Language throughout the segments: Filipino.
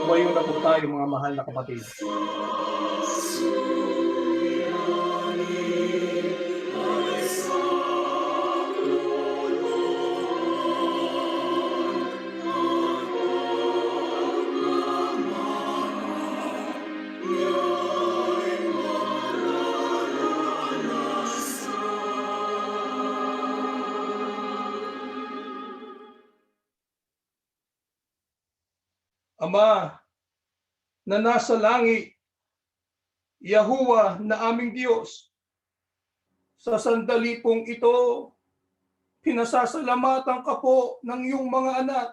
Sumayo na po tayo mga mahal na kapatid. Ama na nasa langit, Yahuwah na aming Diyos, sa sandali pong ito, pinasasalamatan ka po ng iyong mga anak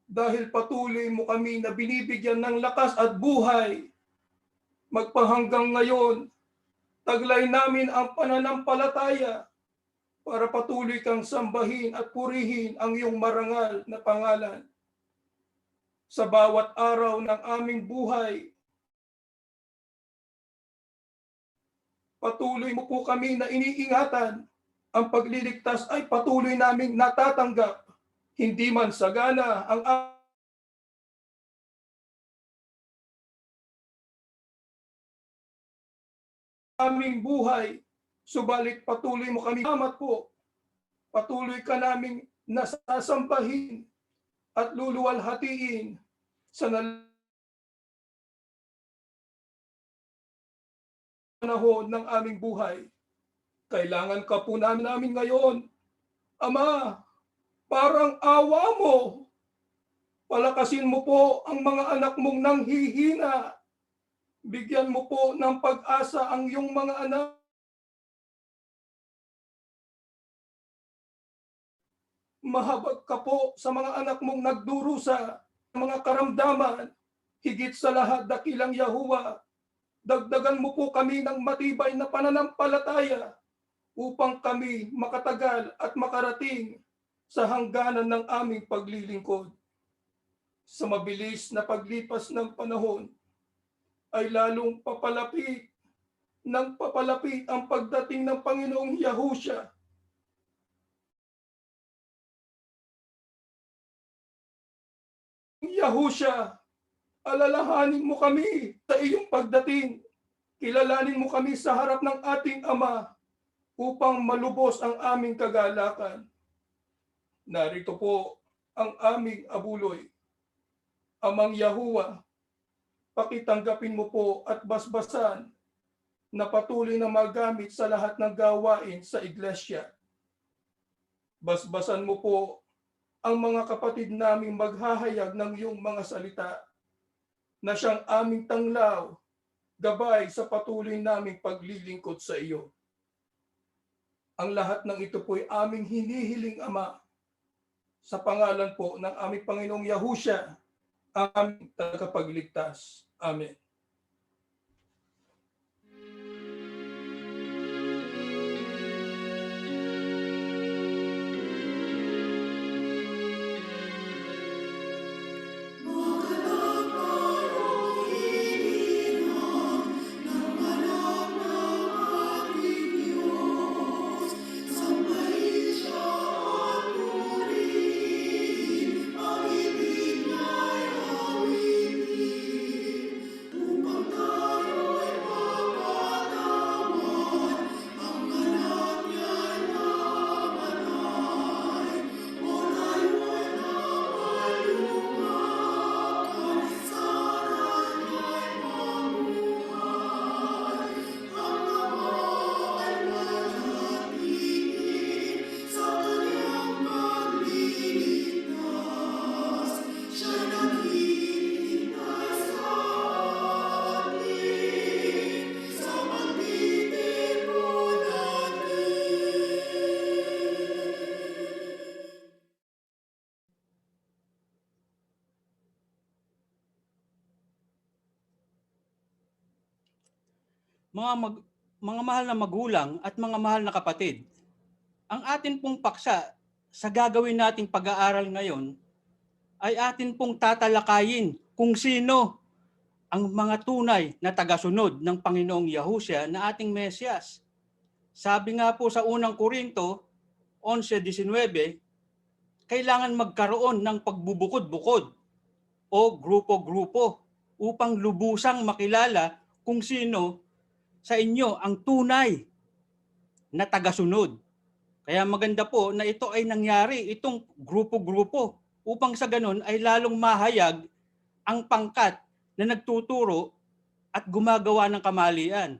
dahil patuloy mo kami na binibigyan ng lakas at buhay. Magpahanggang ngayon, taglay namin ang pananampalataya para patuloy kang sambahin at purihin ang iyong marangal na pangalan. Sa bawat araw ng aming buhay, patuloy mo po kami na iniingatan. Ang pagliligtas ay patuloy naming natatanggap. Hindi man sagana ang aming buhay, subalit patuloy mo kami. Salamat po. Patuloy ka naming nasasambahin at luluwalhatiin sa panahon ng aming buhay. Kailangan ka po namin ngayon. Ama, parang awa mo. Palakasin mo po ang mga anak mong nanghihina. Bigyan mo po ng pag-asa ang iyong mga anak. Mahabag ka po sa mga anak mong nagdurusa, mga karamdaman. Higit sa lahat, dakilang Yahuwah, dagdagan mo po kami ng matibay na pananampalataya upang kami makatagal at makarating sa hangganan ng aming paglilingkod. Sa mabilis na paglipas ng panahon, ay lalong papalapit ang pagdating ng Panginoong Yahushua. Yahushua, alalahanin mo kami sa iyong pagdating. Kilalanin mo kami sa harap ng ating Ama upang malubos ang aming kagalakan. Narito po ang aming abuloy. Amang Yahuwah, pakitanggapin mo po at basbasan na patuloy na magamit sa lahat ng gawain sa iglesia. Basbasan mo po ang mga kapatid naming maghahayag ng iyong mga salita na siyang aming tanglaw, gabay sa patuloy naming paglilingkod sa iyo. Ang lahat ng ito po'y aming hinihiling, Ama, sa pangalan po ng aming Panginoong Yahushua, ang aming tagapagligtas. Amen. Mga mahal na magulang at mga mahal na kapatid, ang atin pong paksa sa gagawin nating pag-aaral ngayon ay atin pong tatalakayin kung sino ang mga tunay na tagasunod ng Panginoong Yahushua na ating Mesiyas. Sabi nga po sa unang Korinto 11:19, kailangan magkaroon ng pagbubukod-bukod o grupo-grupo upang lubusang makilala kung sino sa inyo ang tunay na tagasunod. Kaya maganda po na ito ay nangyari, itong grupo-grupo, upang sa ganun ay lalong mahayag ang pangkat na nagtuturo at gumagawa ng kamalian.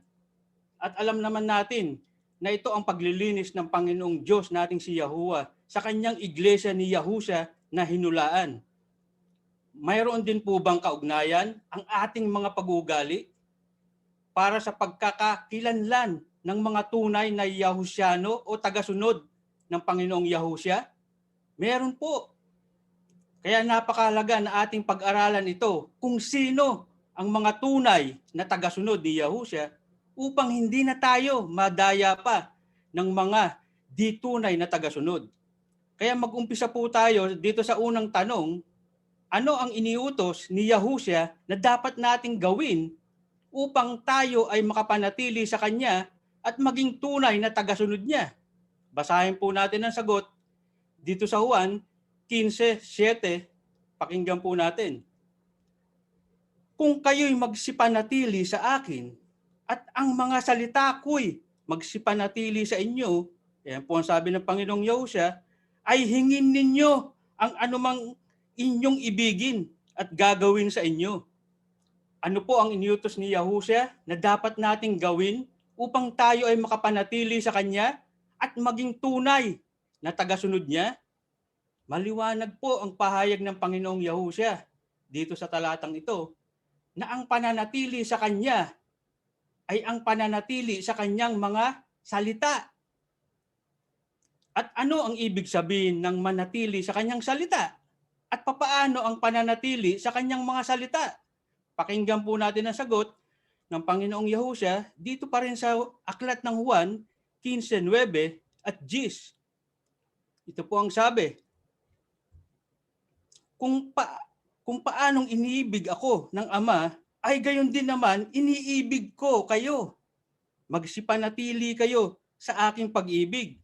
At alam naman natin na ito ang paglilinis ng Panginoong Diyos nating si Yahuwah sa kanyang iglesia ni Yahusha na hinulaan. Mayroon din po bang kaugnayan ang ating mga pag-uugali para sa pagkakakilanlan ng mga tunay na Yahusyano o tagasunod ng Panginoong Yahusha? Meron po. Kaya napakahalaga na ating pag-aralan ito kung sino ang mga tunay na tagasunod ni Yahusha upang hindi na tayo madaya pa ng mga di tunay na tagasunod. Kaya mag-umpisa po tayo dito sa unang tanong, ano ang iniutos ni Yahusha na dapat nating gawin upang tayo ay makapanatili sa Kanya at maging tunay na tagasunod niya? Basahin po natin ang sagot dito sa Juan 15:7. Pakinggan po natin. Kung kayo'y magsipanatili sa akin at ang mga salita ko'y magsipanatili sa inyo, yan po ang sabi ng Panginoong Yahusha, ay hingin ninyo ang anumang inyong ibigin at gagawin sa inyo. Ano po ang iniutos ni Yahusha na dapat nating gawin upang tayo ay makapanatili sa Kanya at maging tunay na tagasunod niya? Maliwanag po ang pahayag ng Panginoong Yahusha dito sa talatang ito na ang pananatili sa Kanya ay ang pananatili sa Kanyang mga salita. At ano ang ibig sabihin ng manatili sa Kanyang salita? At papaano ang pananatili sa Kanyang mga salita? Pakinggan po natin ang sagot ng Panginoong Yahusha dito pa rin sa aklat ng Juan 15:9 at 10. Ito po ang sabi, kung paanong iniibig ako ng Ama, ay gayon din naman iniibig ko kayo. Magsipanatili kayo sa aking pag-ibig.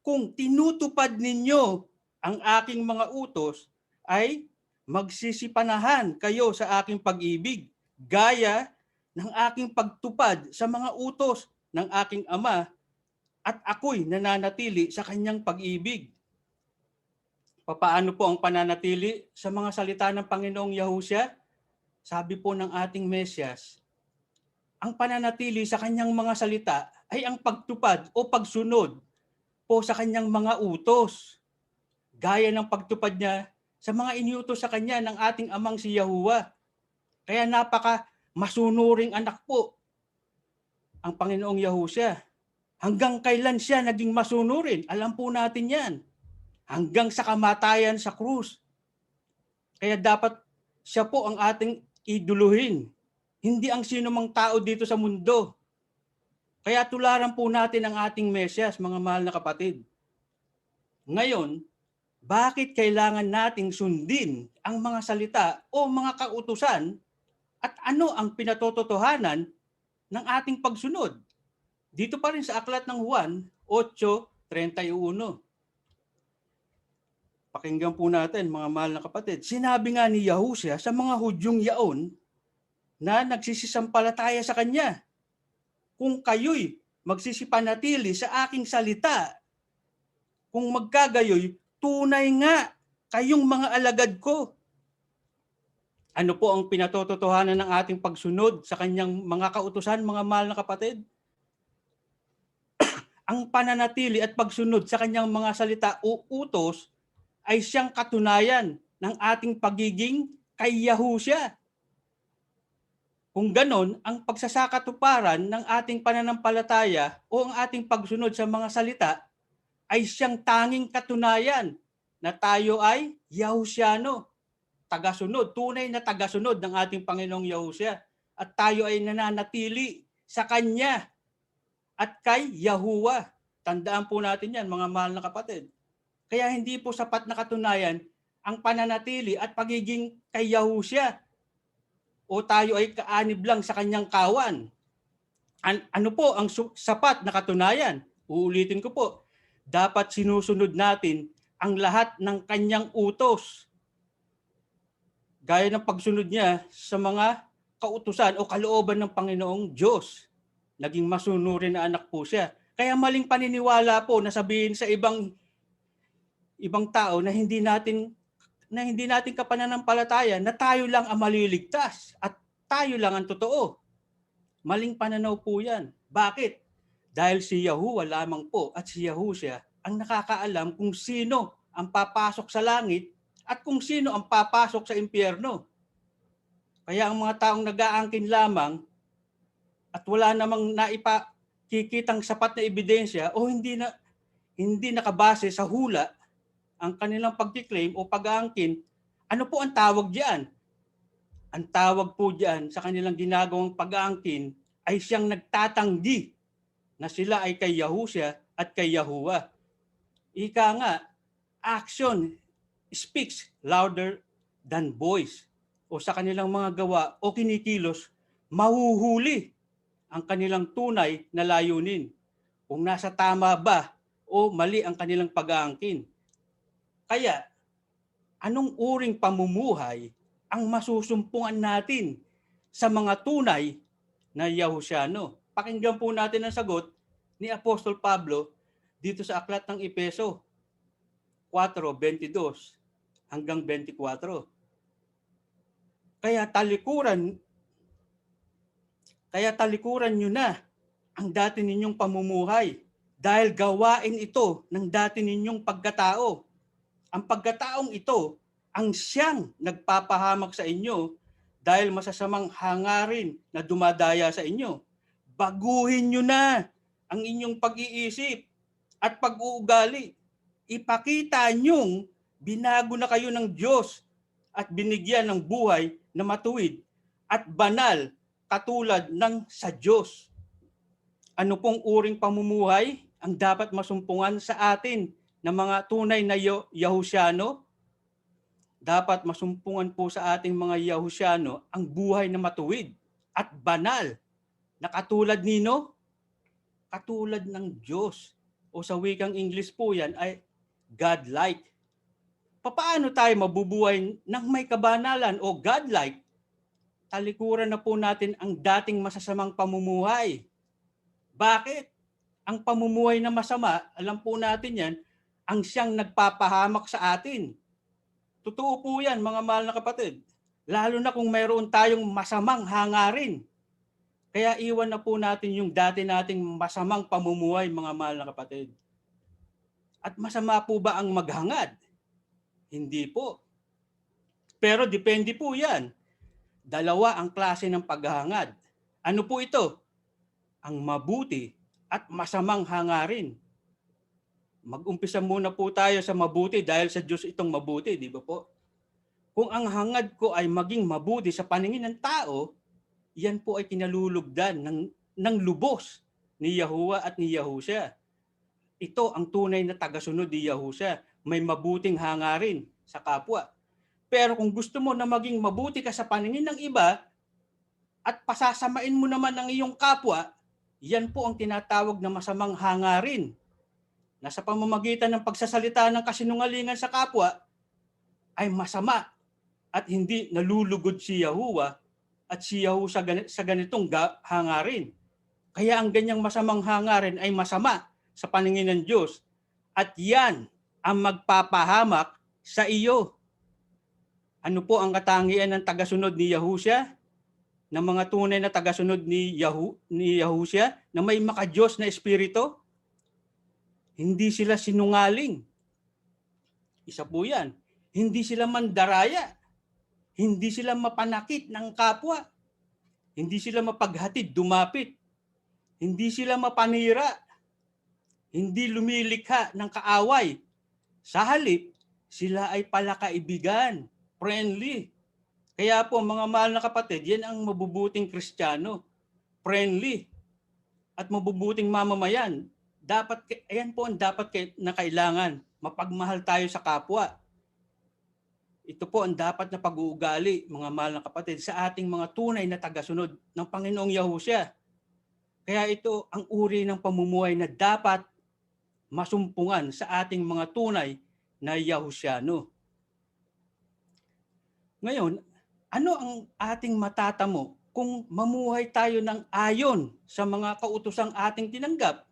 Kung tinutupad ninyo ang aking mga utos, ay magsisipanahan kayo sa aking pag-ibig, gaya ng aking pagtupad sa mga utos ng aking Ama, at ako'y nananatili sa kanyang pag-ibig. Papaano po ang pananatili sa mga salita ng Panginoong Yahusha? Sabi po ng ating Mesyas, ang pananatili sa kanyang mga salita ay ang pagtupad o pagsunod po sa kanyang mga utos. Gaya ng pagtupad niya sa mga iniutos sa kanya ng ating amang si Yahuwah. Kaya napaka masunuring anak po ang Panginoong Yahusha. Hanggang kailan siya naging masunurin? Alam po natin yan. Hanggang sa kamatayan sa krus. Kaya dapat siya po ang ating iduluhin. Hindi ang sino mang tao dito sa mundo. Kaya tularan po natin ang ating Mesyas, mga mahal na kapatid. Ngayon, bakit kailangan nating sundin ang mga salita o mga kautusan at ano ang pinatototohanan ng ating pagsunod? Dito pa rin sa aklat ng Juan 8:31. Pakinggan po natin, mga mahal na kapatid. Sinabi nga ni Yahusha sa mga Hudyong yaon na nagsisisampalataya sa Kanya, kung kayo'y magsisipanatili sa aking salita, kung magkagayoy, tunay nga kayong mga alagad ko. Ano po ang pinatototohanan ng ating pagsunod sa Kanyang mga kautusan, mga mahal na kapatid? Ang pananatili at pagsunod sa Kanyang mga salita o utos ay siyang katunayan ng ating pagiging kay Yahusha. Kung ganon, ang pagsasakatuparan ng ating pananampalataya o ang ating pagsunod sa mga salita ay siyang tanging katunayan na tayo ay Yahusyano, tagasunod, tunay na tagasunod ng ating Panginoong Yahusha. At tayo ay nananatili sa Kanya at kay Yahuwah. Tandaan po natin yan, mga mahal na kapatid. Kaya hindi po sapat na katunayan ang pananatili at pagiging kay Yahusha o tayo ay kaanib lang sa kanyang kawan. Ano po ang sapat na katunayan? Uulitin ko po, dapat sinusunod natin ang lahat ng kanyang utos. gaya ng pagsunod niya sa mga kautusan o kalooban ng Panginoong Diyos. Naging masunurin na anak po siya. Kaya maling paniniwala po na sabihin sa ibang tao na hindi natin kapananampalataya na tayo lang ang maliligtas at tayo lang ang totoo. Maling pananaw po yan. Bakit? Dahil si Yahuwah lamang po at si Yahushua ang nakakaalam kung sino ang papasok sa langit at kung sino ang papasok sa impyerno. Kaya ang mga taong nag-aangkin lamang at wala namang naipakikitang sapat na ebidensya o hindi nakabase sa hula ang kanilang pagkiklaim o pag-aangkin, ano po ang tawag diyan? Ang tawag po diyan sa kanilang ginagawang pag-aangkin ay siyang nagtatanggi na sila ay kay Yahushua at kay Yahuwah. Ika nga, action speaks louder than voice. O sa kanilang mga gawa o kinikilos, mahuhuli ang kanilang tunay na layunin. Kung nasa tama ba o mali ang kanilang pag-aangkin. Kaya, anong uring pamumuhay ang masusumpungan natin sa mga tunay na Yahusyano? Pakinggan po natin ang sagot ni Apostol Pablo dito sa aklat ng Efeso 4:22 hanggang 24. Kaya talikuran nyo na ang dati ninyong pamumuhay dahil gawain ito ng dati ninyong pagkatao. Ang pagkataong ito ang siyang nagpapahamak sa inyo dahil masasamang hangarin na dumadaya sa inyo. Baguhin nyo na ang inyong pag-iisip at pag-uugali. Ipakita nyong binago na kayo ng Diyos at binigyan ng buhay na matuwid at banal katulad ng sa Diyos. Ano pong uring pamumuhay ang dapat masumpungan sa atin ng mga tunay na Yahusyano? Dapat masumpungan po sa ating mga Yahusyano ang buhay na matuwid at banal na katulad nino? Katulad ng Diyos. O sa wikang English po yan ay God-like. Paano tayo mabubuhay ng may kabanalan o God-like? Talikuran na po natin ang dating masasamang pamumuhay. Bakit? Ang pamumuhay na masama, alam po natin yan, ang siyang nagpapahamak sa atin. Totoo po yan, mga mahal na kapatid. Lalo na kung mayroon tayong masamang hangarin. Kaya iwan na po natin yung dati nating masamang pamumuhay, mga mahal na kapatid. At masama po ba ang maghangad? Hindi po. Pero depende po yan. Dalawa ang klase ng paghahangad. Ano po ito? Ang mabuti at masamang hangarin. Mag-umpisa muna po tayo sa mabuti dahil sa Diyos itong mabuti, di ba po? Kung ang hangad ko ay maging mabuti sa paningin ng tao, yan po ay kinalulugdan ng lubos ni Yahuwah at ni Yahushua. Ito ang tunay na tagasunod ni Yahushua. May mabuting hangarin sa kapwa. Pero kung gusto mo na maging mabuti ka sa paningin ng iba at pasasamain mo naman ang iyong kapwa, yan po ang tinatawag na masamang hangarin. Na sa pamamagitan ng pagsasalita ng kasinungalingan sa kapwa ay masama at hindi nalulugod si Yahuwah at si Yahuwah sa ganitong hangarin. Kaya ang ganyang masamang hangarin ay masama sa paningin ng Diyos at yan ang magpapahamak sa iyo. Ano po ang katangian ng tagasunod ni Yahushua? Ng mga tunay na tagasunod ni Yahushua na may maka-Diyos na espiritu? Hindi sila sinungaling. Isa po yan. Hindi sila mandaraya. Hindi sila mapanakit ng kapwa. Hindi sila mapaghatid, dumapit. Hindi sila mapanira. Hindi lumilikha ng kaaway. Sa halip, sila ay palakaibigan, friendly. Kaya po mga mahal na kapatid, yan ang mabubuting Kristiyano. Friendly at mabubuting mamamayan. Ayan po ang dapat na kailangan. Mapagmahal tayo sa kapwa. Ito po ang dapat na pag-uugali, mga mahal na kapatid, sa ating mga tunay na tagasunod ng Panginoong Yahushua. Kaya ito ang uri ng pamumuhay na dapat masumpungan sa ating mga tunay na Yahusyano. Ngayon, Ano ang ating matatamo kung mamuhay tayo ng ayon sa mga kautosang ating tinanggap?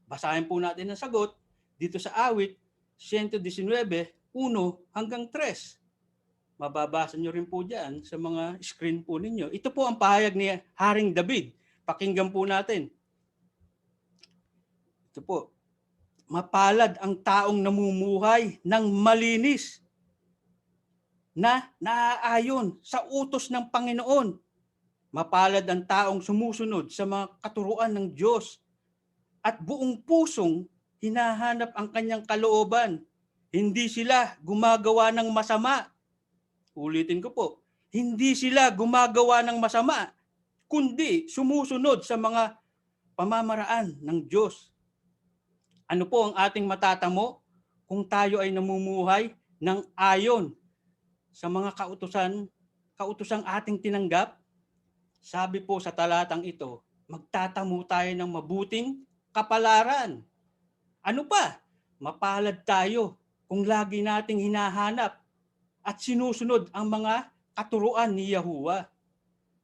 Basahin po natin ang sagot dito sa awit 119:1 hanggang 3. Mababasa nyo rin po dyan sa mga screen po ninyo. Ito po ang pahayag ni Haring David. Pakinggan po natin. Ito po. Mapalad ang taong namumuhay ng malinis na naaayon sa utos ng Panginoon. Mapalad ang taong sumusunod sa mga katuruan ng Diyos at buong pusong hinahanap ang kanyang kalooban. Hindi sila gumagawa ng masama. Ulitin ko po, hindi sila gumagawa ng masama, kundi sumusunod sa mga pamamaraan ng Diyos. Ano po ang ating matatamo kung tayo ay namumuhay ng ayon sa mga kautosang ating tinanggap? Sabi po sa talatang ito, magtatamo tayo ng mabuting kapalaran. Ano pa? Mapalad tayo kung lagi nating hinahanap at sinusunod ang mga katuruan ni Yahuwah.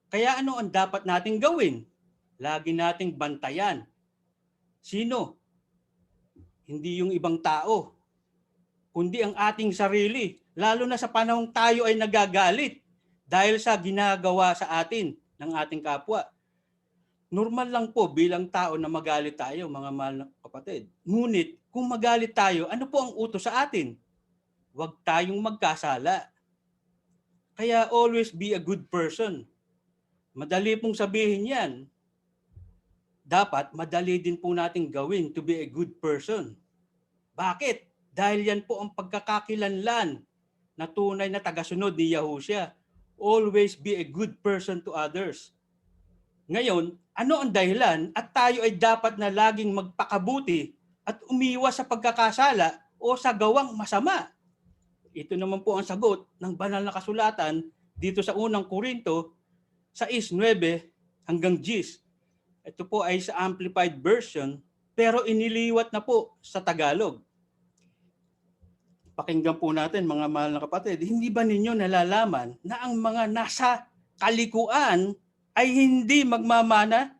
Kaya ano ang dapat nating gawin? Lagi nating bantayan. Sino? Hindi yung ibang tao, kundi ang ating sarili, lalo na sa panahong tayo ay nagagalit dahil sa ginagawa sa atin ng ating kapwa. Normal lang po bilang tao na magalit tayo, mga mahal na kapatid. Ngunit kung magalit tayo, ano po ang utos sa atin? Huwag tayong magkasala. Kaya always be a good person. Madali pong sabihin yan. Dapat madali din po nating gawin to be a good person. Bakit? Dahil yan po ang pagkakakilanlan na tunay na tagasunod ni Yahushua. Always be a good person to others. Ngayon, ano ang dahilan at tayo ay dapat na laging magpakabuti at umiwas sa pagkakasala o sa gawang masama? Ito naman po ang sagot ng banal na kasulatan dito sa unang Korinto 6:9 hanggang 10. Ito po ay sa Amplified Version pero iniliwat na po sa Tagalog. Pakinggan po natin mga mahal na kapatid, hindi ba ninyo nalalaman na ang mga nasa kalikuan ay hindi magmamana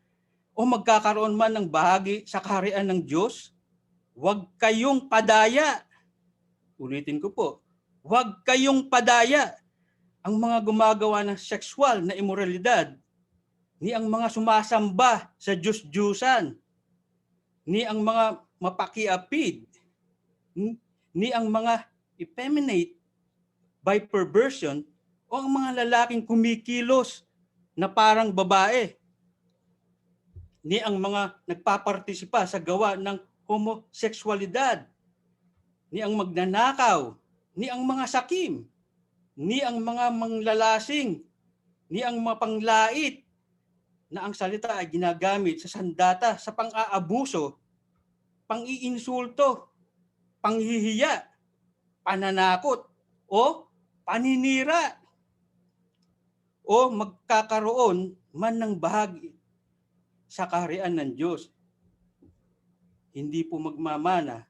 o magkakaroon man ng bahagi sa kaharian ng Diyos? Huwag kayong padaya. Ulitin ko po, huwag kayong padaya. Ang mga gumagawa ng sexual na imoralidad, ni ang mga sumasamba sa Diyos-Diyusan, ni ang mga mapakiapid, ni ang mga effeminate by perversion, o ang mga lalaking kumikilos na parang babae, ni ang mga nagpapartisipa sa gawa ng homosexualidad, ni ang magnanakaw, ni ang mga sakim, ni ang mga manglalasing, ni ang mga panglait, na ang salita ay ginagamit sa sandata sa pang-aabuso, pang-iinsulto, panghihiya, pananakot, o paninira, o magkakaroon man ng bahagi sa kaharian ng Diyos. Hindi po magmamana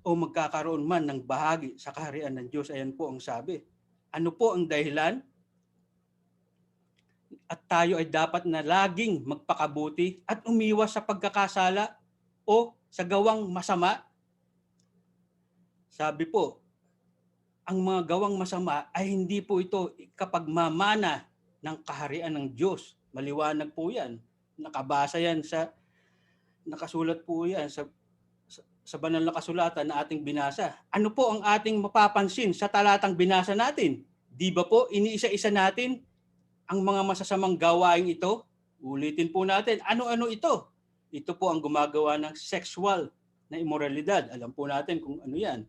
o magkakaroon man ng bahagi sa kaharian ng Diyos. Ayan po ang sabi. Ano po ang dahilan? At tayo ay dapat na laging magpakabuti at umiwas sa pagkakasala o sa gawang masama. Sabi po, ang mga gawang masama ay hindi po ito kapagmamana ng kaharian ng Diyos. Maliwanag po yan. Nakasulat po yan sa banal na kasulatan na ating binasa. Ano po ang ating mapapansin sa talatang binasa natin? Di ba po iniisa-isa natin ang mga masasamang gawain ito? Ulitin po natin, ano-ano ito? Ito po ang gumagawa ng sexual na immoralidad. Alam po natin kung ano yan.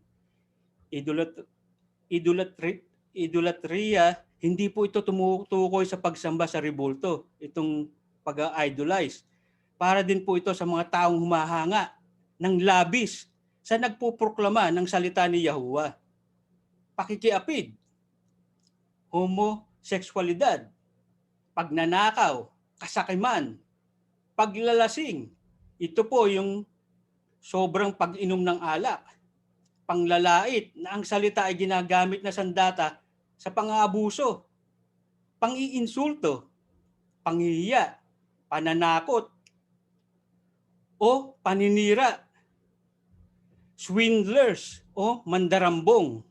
Idolatria, hindi po ito tumutukoy sa pagsamba sa rebulto. Itong pag-idolize. Para din po ito sa mga taong humahanga ng labis sa nagpuproklama ng salita ni Yahuwah. Pakikiapid, homosexualidad, pagnanakaw, kasakiman, paglalasing. Ito po yung sobrang pag-inom ng alak. Panglalait na ang salita ay ginagamit na sandata sa pang-aabuso. pang-iinsulto, panghihiya, pananakot, o paninira, swindlers o mandarambong.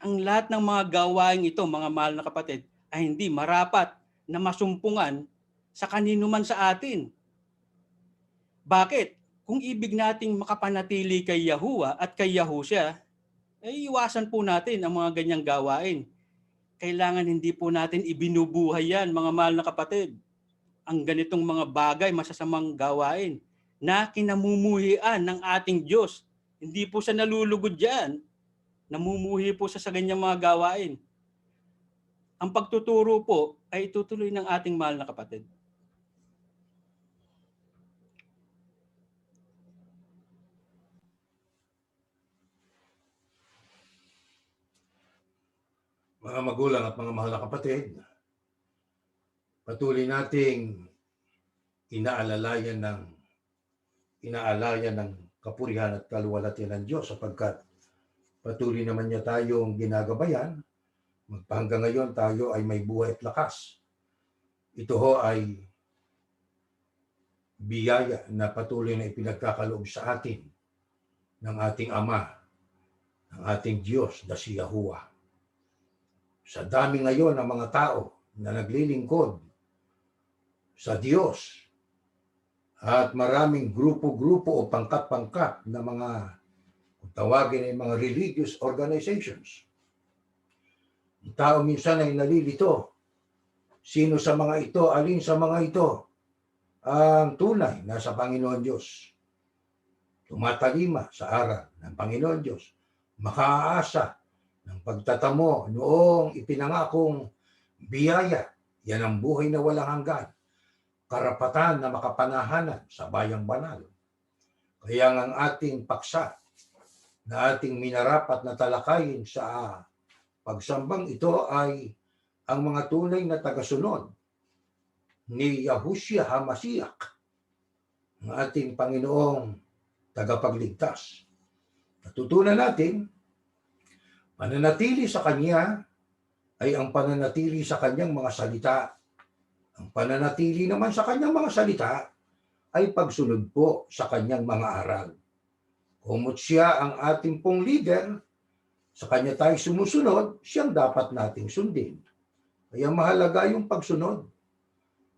Ang lahat ng mga gawain ito, mga mahal na kapatid, ay hindi marapat na masumpungan sa kanino man sa atin. Bakit? Kung ibig nating makapanatili kay Yahuwah at kay Yahusya, ay iwasan po natin ang mga ganyang gawain. Kailangan hindi po natin ibinubuhay yan, mga mahal na kapatid. Ang ganitong mga bagay, masasamang gawain na kinamumuhian ng ating Diyos. Hindi po siya nalulugod dyan. Namumuhi po siya sa ganyang mga gawain. Ang pagtuturo po ay itutuloy ng ating mahal na kapatid. Mga magulang at mga mahal na kapatid, patuloy nating inaalayan ng kapurihan at kaluwalhatian ng Diyos sapagkat patuloy naman niya tayong ginagabayan. Hanggang ngayon tayo ay may buhay at lakas. Ito ho ay biyaya na patuloy na ipinagkakaloob sa atin ng ating Ama, ng ating Diyos na si Yahuwah. Sa dami ngayon ng mga tao na naglilingkod sa Diyos at maraming grupo-grupo o pangkat-pangkat na mga, kung tawagin ay mga religious organizations. Ang tao minsan ay nalilito. Sino sa mga ito, alin sa mga ito ang tunay na sa Panginoon Diyos? Tumatalima sa aral ng Panginoon Diyos. Makaaasa ng pagtatamo noong ipinangakong biyaya. Yan ang buhay na walang hanggan. Karapatan na makapanahanan sa bayang banal. Kaya ang ating paksa na ating minarapat na talakayin sa pagsambang ito ay ang mga tunay na tagasunod ni Yahushua HaMashiach, ang ating Panginoong tagapagligtas. Natutunan natin, pananatili sa Kanya ay ang pananatili sa Kanyang mga salita. Ang pananatili naman sa Kanyang mga salita ay pagsunod po sa Kanyang mga aral. Kumot siya ang ating pong leader, sa Kanya tayo sumusunod, siyang dapat nating sundin. Kaya mahalaga yung pagsunod.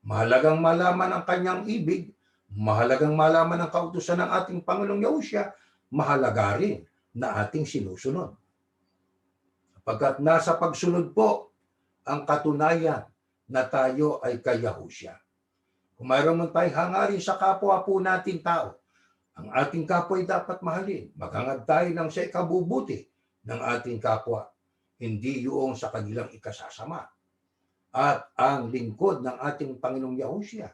Mahalagang malaman ang Kanyang ibig, mahalagang malaman ang kautusan ng ating Pangulong Yahushua, mahalaga rin na ating sinusunod. Sapagkat nasa pagsunod po ang katunayan na tayo ay kay Yahushua. Kung mayroon man tayong hangarin sa kapwa po natin tao, ang ating kapwa ay dapat mahalin. Maghangad tayo ng sa ikabubuti ng ating kapwa, hindi yung sa kanilang ikasasama. At ang lingkod ng ating Panginoong Yahushua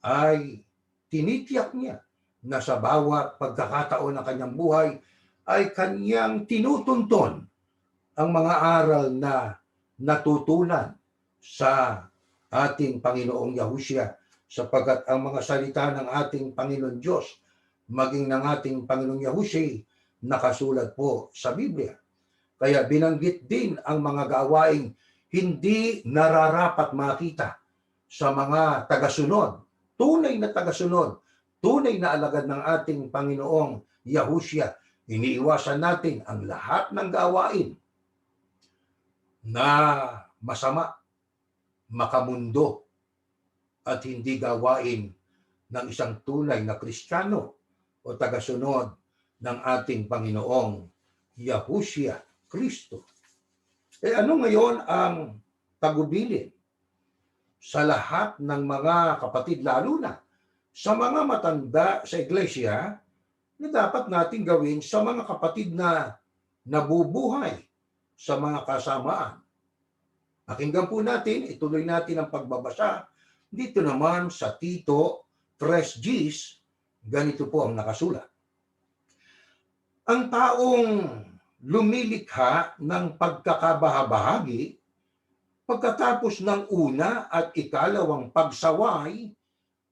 ay tinitiyak niya na sa bawat pagkakataon ng kanyang buhay ay kanyang tinutunton ang mga aral na natutunan sa ating Panginoong Yahushua, sapagkat ang mga salita ng ating Panginoon Diyos, maging ng ating Panginoong Yahushua, nakasulat po sa Biblia. Kaya binanggit din ang mga gawaing hindi nararapat makita sa mga tagasunod, tunay na tagasunod, tunay na alagad ng ating Panginoong Yahushua. Iniiwasan natin ang lahat ng gawain na masama, makamundo, at hindi gawain ng isang tunay na Kristiyano o tagasunod ng ating Panginoong Yahushua Kristo. Ano ngayon ang tagubilin sa lahat ng mga kapatid, lalo na sa mga matanda sa iglesia, na dapat natin gawin sa mga kapatid na nabubuhay sa mga kasamaan? Pakinggan po natin, ituloy natin ang pagbabasa. Dito naman sa Tito 3:10, ganito po ang nakasulat. Ang taong lumilikha ng pagkakabahabahagi pagkatapos ng una at ikalawang pagsaway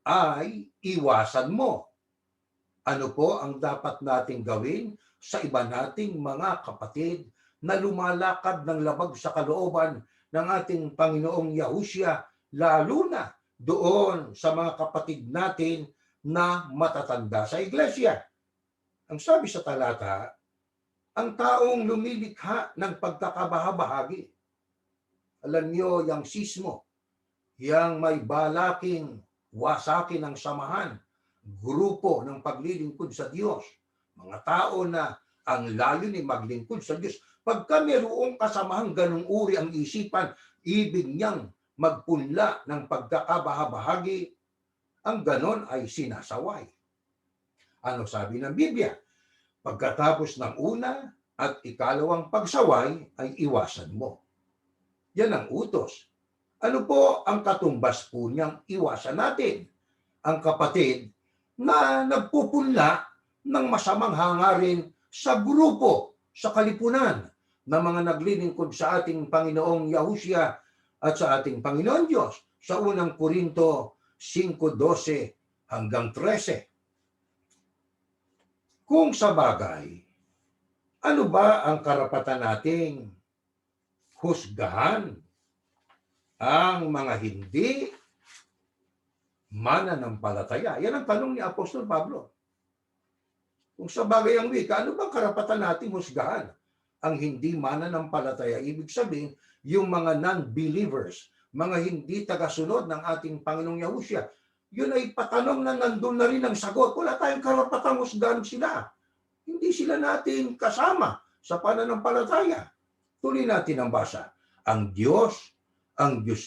ay iwasan mo. Ano po ang dapat nating gawin sa iba nating mga kapatid na lumalakad ng labag sa kalooban ng ating Panginoong Yahushua, lalo na doon sa mga kapatid natin na matatanda sa iglesia. Ang sabi sa talata, ang taong lumilikha ng pagkakabahabahagi. Alam niyo, yung sismo, yang may balaking wasakin ng samahan, grupo ng paglilingkod sa Diyos, mga tao na ang layo ni maglingkod sa Diyos. Pagka mayroong kasamahang ganung uri ang isipan, ibig niyang magpunla ng pagkakabahabahagi, ang ganon ay sinasaway. Ano sabi ng Biblia? Pagkatapos ng una at ikalawang pagsaway ay iwasan mo. Yan ang utos. Ano po ang katumbas po niyang iwasan natin? Ang kapatid na nagpupunla ng masamang hangarin sa grupo, sa kalipunan ng mga naglilingkod sa ating Panginoong Yahushua at sa ating Panginoon Diyos. Sa unang Korinto 5:12 hanggang 13. Kung sa bagay, ano ba ang karapatan nating husgahan ang mga hindi mananampalataya? Yan ang tanong ni Apostol Pablo. Kung sa bagay ang wika, ano bang karapatan nating husgahan ang hindi mananampalataya? Ibig sabihin, yung mga non-believers, mga hindi tagasunod ng ating Panginoong Yahushua, yun ay patanong na nandun na rin ang sagot. Wala tayong karapatang husgahan sila. Hindi sila natin kasama sa pananampalataya. Tuloy natin ang basa. Ang Diyos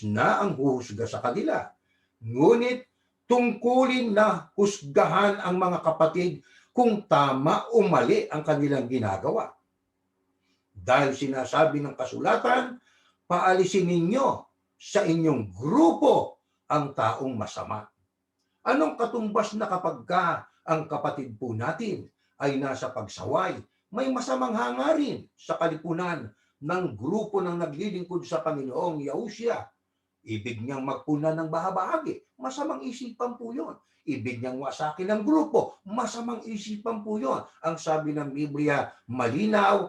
na ang huhusga sa kanila. Ngunit tungkulin na husgahan ang mga kapatid kung tama o mali ang kanilang ginagawa. Dahil sinasabi ng kasulatan, paalisin ninyo sa inyong grupo ang taong masama. Anong katumbas na kapag ang kapatid po natin ay nasa pagsaway, may masamang hangarin sa kalipunan ng grupo ng naglilingkod sa Panginoong Yahushua? Ibig niyang magpuna ng bahabahagi, masamang isipan po yun. Ibig niyang wasakin ng grupo, masamang isipan po yun. Ang sabi ng Biblia, malinaw,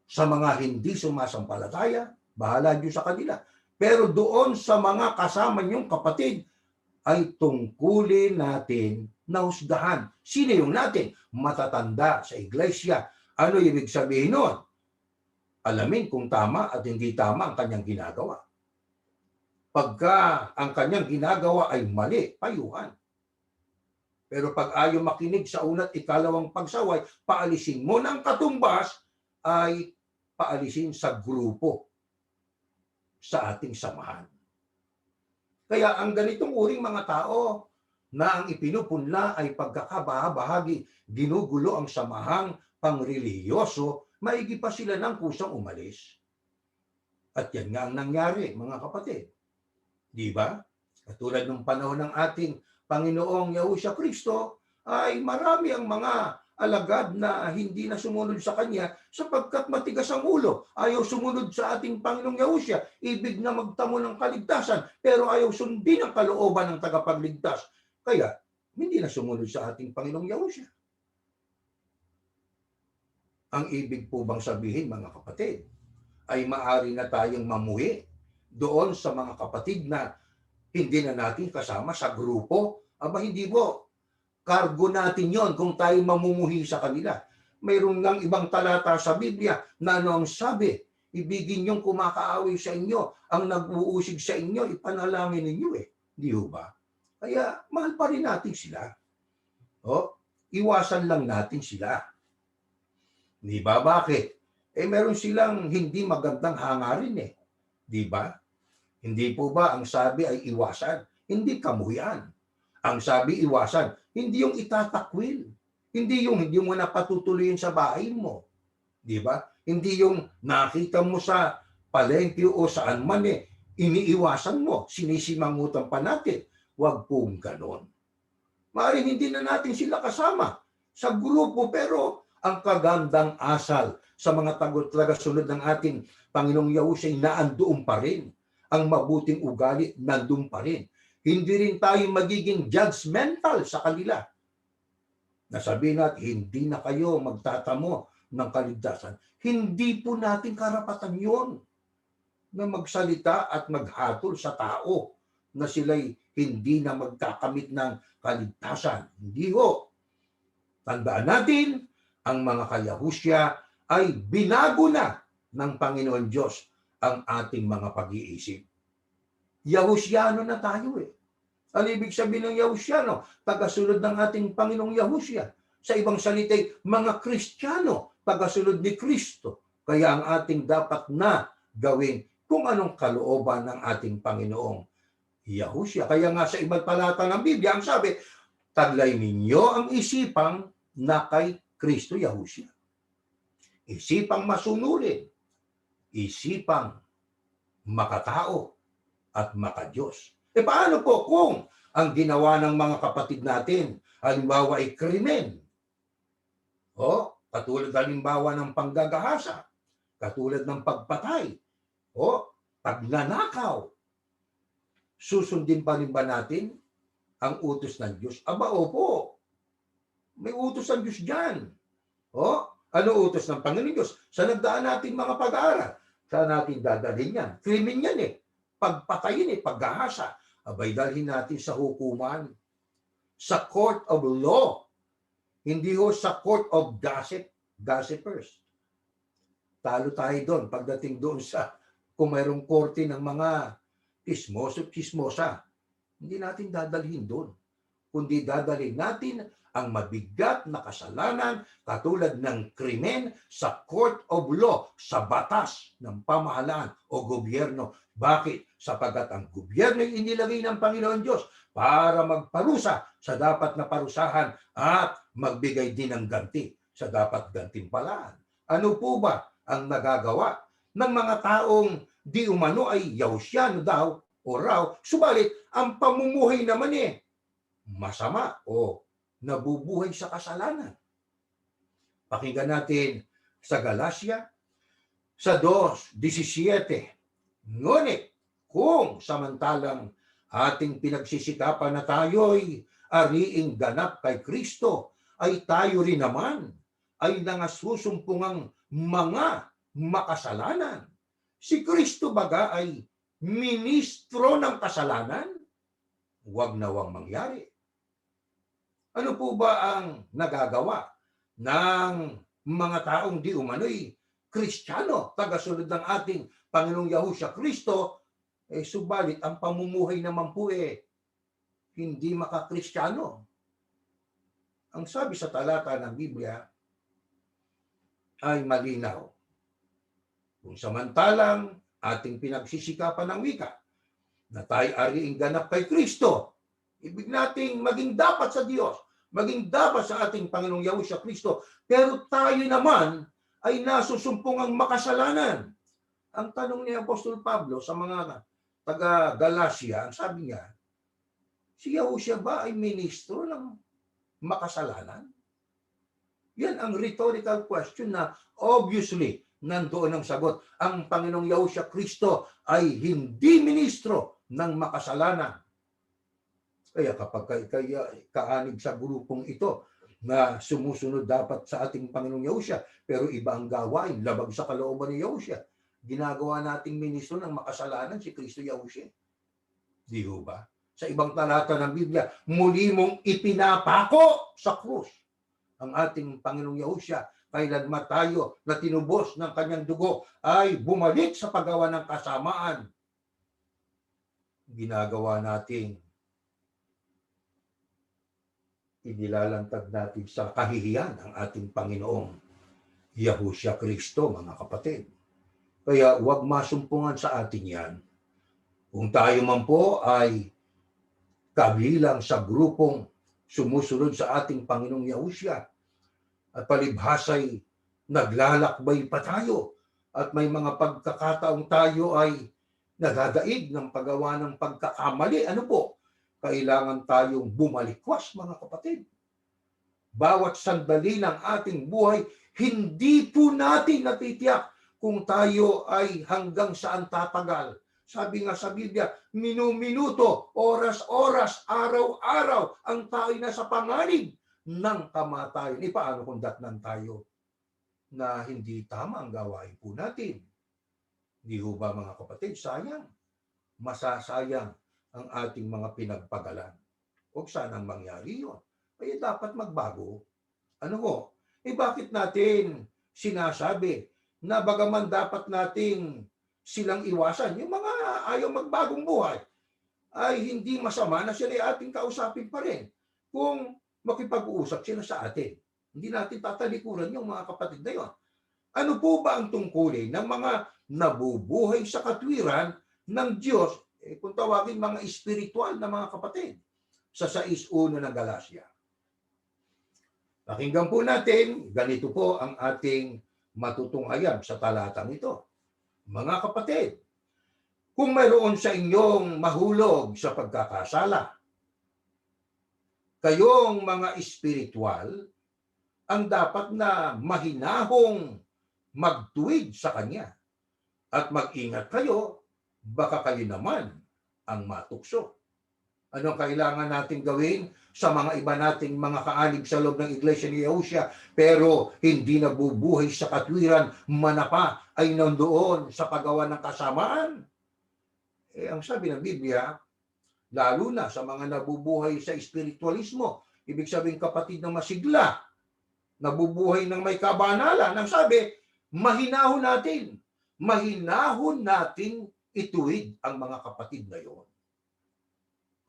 sa mga hindi sumasampalataya, bahala Diyos sa kanila. Pero doon sa mga kasama niyong kapatid, ay tungkulin natin na husgahan. Sino yung natin? Matatanda sa iglesia. Ano ibig sabihin nun? Alamin kung tama at hindi tama ang kanyang ginagawa. Pagka ang kanyang ginagawa ay mali, payuhan. Pero pag ayaw makinig sa una't ikalawang pagsaway, paalisin mo ng katumbas ay paalisin sa grupo, sa ating samahan. Kaya ang ganitong uring mga tao na ang ipinupunla ay pagkakabahabahagi, ginugulo ang samahang pangrelihiyoso, maigi pa sila ng kusang umalis. At yan nga ang nangyari, mga kapatid. Di ba? Katulad ng panahon ng ating Panginoong Yahushua Kristo, ay marami ang mga alagad na hindi na sumunod sa Kanya sapagkat matigas ang ulo. Ayaw sumunod sa ating Panginoong Yahushua. Ibig na magtamo ng kaligtasan, pero ayaw sundin ang kalooban ng tagapagligtas. Kaya, hindi na sumunod sa ating Panginoong Yahushua. Ang ibig po bang sabihin, mga kapatid, ay maaari na tayong mamuhi doon sa mga kapatid na hindi na natin kasama sa grupo? Aba, hindi po. Kargo natin yon kung tayo mamumuhi sa kanila. Mayroon lang ibang talata sa Biblia na ano ang sabi? Ibigin yung kumakaaway sa inyo, ang nag-uusig sa inyo, ipanalangin ninyo eh. Di ba? Kaya mahal pa rin natin sila. O, iwasan lang natin sila. Di ba? Bakit? Meron silang hindi magandang hangarin eh. Di ba? Hindi po ba ang sabi ay iwasan? Hindi kamuhian. Ang sabi iwasan, hindi yung itatakwil. Hindi yung hindi mo napatutuloyin sa bahay mo. Di ba? Hindi yung nakita mo sa palengke o saan man iniiwasan mo, sinisimangutan pa natin. Huwag pong ganon. Maaaring hindi na natin sila kasama sa grupo, pero ang kagandang asal sa mga tagasunod ng ating Panginoong Yahushua ay naandoon pa rin. Ang mabuting ugali nandoon pa rin. Hindi rin tayo magiging judgmental sa kanila. Nasabihin natin, hindi na kayo magtatamo ng kaligtasan. Hindi po natin karapatan yun. na magsalita at maghatol sa tao na sila'y hindi na magkakamit ng kaligtasan. Hindi ho. Tandaan natin, ang mga kayahusya ay binago na ng Panginoon Diyos ang ating mga pag-iisip. Yahusyano na tayo eh. Ang ibig sabihin ng Yahusyano, tagasunod ng ating Panginoong Yahusya. Sa ibang salitay, mga Kristiyano, tagasunod ni Kristo. Kaya ang ating dapat na gawin kung anong kalooban ng ating Panginoong Yahusya. Kaya nga sa ibang talata ng Biblia, ang sabi, taglay ninyo ang isipang na kay Kristo Yahusya. Isipang masunurin, isipang makatao at makadiyos. E paano po kung ang ginawa ng mga kapatid natin, halimbawa ay krimen, o katulad halimbawa ng panggagahasa, katulad ng pagpatay, o pagnanakaw, susundin pa rin ba natin ang utos ng Diyos? Aba, opo. May utos ng Diyos dyan. O, ano utos ng Panginoon Diyos? Sa nagdaan natin mga pag-aaral, saan natin dadalhin yan? Krimen yan eh. Pagpatayin eh, paghahasa. Abay, dalhin natin sa hukuman. Sa court of law. Hindi ho sa court of gossipers. Talo tayo doon pagdating doon sa kung mayroong korte ng mga chismosa. Hindi natin dadalhin doon. Kundi dadalhin natin ang mabigat na kasalanan katulad ng krimen sa court of law, sa batas ng pamahalaan o gobyerno. Bakit? Sapagat ang gobyerno ay inilagay ng Panginoon Diyos para magparusa sa dapat na parusahan at magbigay din ng ganti sa dapat gantimpalaan. Ano po ba ang nagagawa ng mga taong di umano ay Yahusyano daw o raw, subalit ang pamumuhay naman eh masama o nabubuhay sa kasalanan. Pakinggan natin sa Galacia sa 2:17. Ngunit kung samantalang ating pinagsisikapan na tayo'y ariing ganap kay Kristo, ay tayo rin naman ay nangasusumpungang mga makasalanan. Si Kristo baga ay ministro ng kasalanan? Huwag nawang mangyari. Ano po ba ang nagagawa ng mga taong di umano'y Kristiyano, tagasunod ng ating Panginoong Yahusya Kristo, subalit ang pamumuhay naman po hindi makakristyano. Ang sabi sa talata ng Biblia ay malinaw. Kung samantalang ating pinagsisikapan ng wika na tayo ariing ganap kay Kristo, ibig nating maging dapat sa Diyos, maging dapat sa ating Panginoong Yahusya Kristo, pero tayo naman ay nasusumpungang makasalanan. Ang tanong ni Apostol Pablo sa mga taga-Galacia, ang sabi niya, si Yahusya ba ay ministro ng makasalanan? Yan ang rhetorical question na obviously nandoon ang sagot. Ang Panginoong Yahusya Kristo ay hindi ministro ng makasalanan. Kaya kapag kaanig sa grupong ito na sumusunod dapat sa ating Panginoong Yahusya, pero iba ang gawain, labag sa kalooban ni Yahusya, ginagawa nating ministro ng makasalanan si Kristo Yahusya. Di ba? Sa ibang talata ng Biblia, muli mong ipinapako sa krus ang ating Panginoong Yahusya, kailanman tayo na tinubos ng kanyang dugo ay bumalik sa paggawa ng kasamaan. Ginagawa natin, inilalantad natin sa kahihiyan ang ating Panginoong Yahusya Kristo, mga kapatid. Kaya huwag masumpungan sa atin yan. Kung tayo man po ay kabilang sa grupong sumusunod sa ating Panginoong Yahusya at palibhasay naglalakbay pa tayo at may mga pagkakataong tayo ay nadadaig ng paggawa ng pagkakamali, ano po? Kailangan tayong bumalikwas, mga kapatid. Bawat sandali ng ating buhay, hindi po natin natitiyak kung tayo ay hanggang saan tatagal. Sabi nga sa Biblia, minuminuto, oras-oras, araw-araw, ang tao'y nasa panganib ng kamatayan. Paano kung datnan tayo na hindi tama ang gawain po natin? Di ho ba mga kapatid? Sayang. Masasayang ang ating mga pinagpagalan. Huwag sanang mangyari yun. Kaya dapat magbago. Ano ho? Bakit natin sinasabi na bagaman dapat nating silang iwasan, yung mga ayaw magbagong buhay, ay hindi masama na sila ay ating kausapin pa rin kung makipag-uusap sila sa atin. Hindi natin tatalikuran yung mga kapatid na yun. Ano po ba ang tungkulin ng mga nabubuhay sa katwiran ng Diyos, kung tawagin mga espiritual na mga kapatid, sa 6:1 ng Galacia? Pakinggan po natin, ganito po ang ating matutunghayan sa talatang ito. Mga kapatid, kung mayroon sa inyong mahulog sa pagkakasala, kayong mga espiritual ang dapat na mahinahong magtuwid sa Kanya at mag-ingat kayo, baka kayo naman ang matukso. Anong kailangan natin gawin sa mga iba nating mga kaanib sa loob ng Iglesia ni Yahushua pero hindi nabubuhay sa katwiran, manapa ay nandoon sa paggawa ng kasamaan? Ang sabi ng Biblia, lalo na sa mga nabubuhay sa espiritualismo, ibig sabihin kapatid na masigla, nabubuhay ng may kabanalan, ang sabi, mahinahon natin ituwid ang mga kapatid na yon.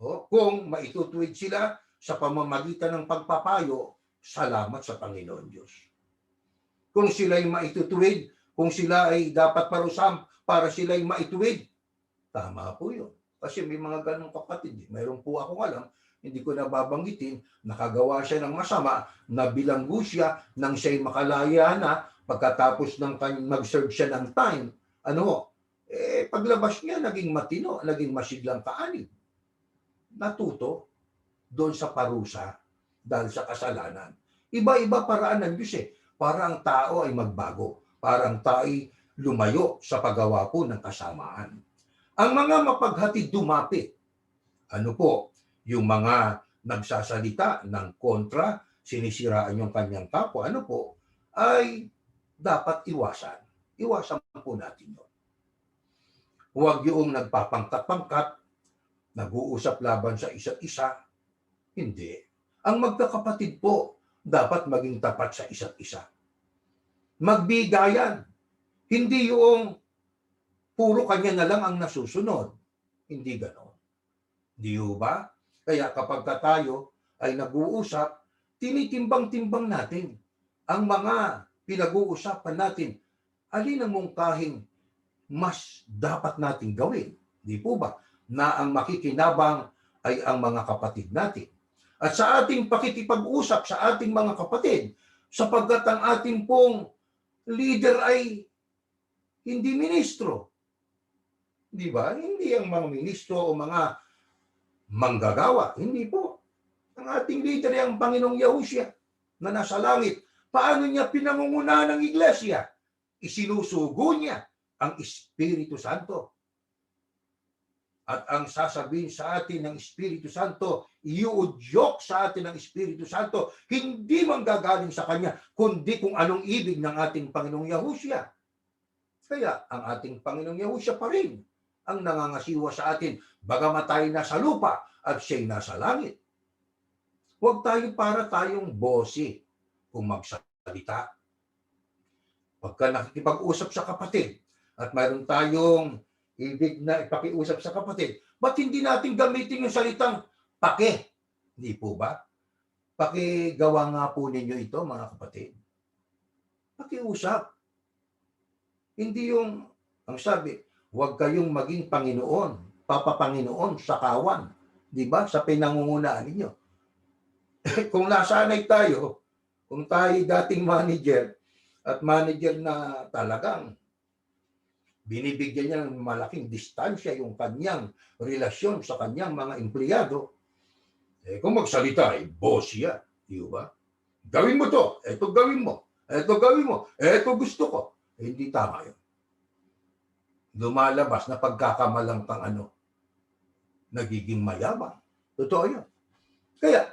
Kung maitutuwid sila sa pamamagitan ng pagpapayo, salamat sa Panginoon Diyos. Kung sila'y maitutuwid, kung sila ay dapat parusam para sila'y maituwid, tama po yun. Kasi may mga ganong kapatid. Mayroon po akong alam, hindi ko nababanggitin, nakagawa siya ng masama, nabilanggo siya nang siya'y makalaya na pagkatapos ng mag-serve siya ng time. Paglabas niya, naging matino, naging masiglang kaanib. Natuto doon sa parusa dahil sa kasalanan. Iba-iba paraan ng Diyos para ang tao ay magbago, para ang tao ay lumayo sa paggawa po ng kasamaan. Ang mga mapaghatid dumapit, yung mga nagsasalita ng kontra, sinisiraan yung kanyang kapwa, ay dapat iwasan. Iwasan po natin yun. Huwag yung nagpapangkat-pangkat, nag-uusap laban sa isa't isa. Hindi. Ang magkakapatid po, dapat maging tapat sa isa't isa. Magbigayan. Hindi yung puro kanya na lang ang nasusunod. Hindi ganon. Di ba? Kaya kapag tayo ay nag-uusap, tinitimbang-timbang natin ang mga pinag-uusapan natin. Alin ang mungkahing mas dapat nating gawin? Di po ba? Na ang makikinabang ay ang mga kapatid natin. At sa ating pakikipag-usap sa ating mga kapatid, sapagkat ang ating pong leader ay hindi ministro. Di ba? Hindi ang mga ministro o mga manggagawa. Hindi po. Ang ating leader ay ang Panginoong Yahushua na nasa langit. Paano niya pinangungunahan ng iglesia? Isinusugo niya ang Espiritu Santo. At ang sasabihin sa atin ng Espiritu Santo, iuudyok sa atin ng Espiritu Santo, hindi manggagaling sa Kanya, kundi kung anong ibig ng ating Panginoong Yahushua. Kaya ang ating Panginoong Yahushua pa rin ang nangangasiwa sa atin, bagamat tayo nasa lupa at siya'y nasa langit. Huwag tayo para tayong bosi kung magsalita. Pagka nakikipag-usap sa kapatid at mayroon tayong ibig na ipakiusap sa kapatid, ba't hindi natin gamitin yung salitang pake? Hindi po ba? Pakigawa nga po ninyo ito, mga kapatid. Pakiusap. Hindi yung, ang sabi, huwag kayong maging Panginoon, Papa-Panginoon sa kawan. Di ba? Sa pinangungunaan ninyo. Kung nasanay tayo, kung tayo dating manager, at manager na talagang binibigyan niya ng malaking distansya yung kanyang relasyon sa kanyang mga empleyado, kung magsalita, boss yan. Di ba? Gawin mo to, eto gawin mo, eto gawin mo, eto gusto ko. Hindi tama yun. Lumalabas na pagkakamalang kang nagiging mayabang. Totoo yun. Kaya,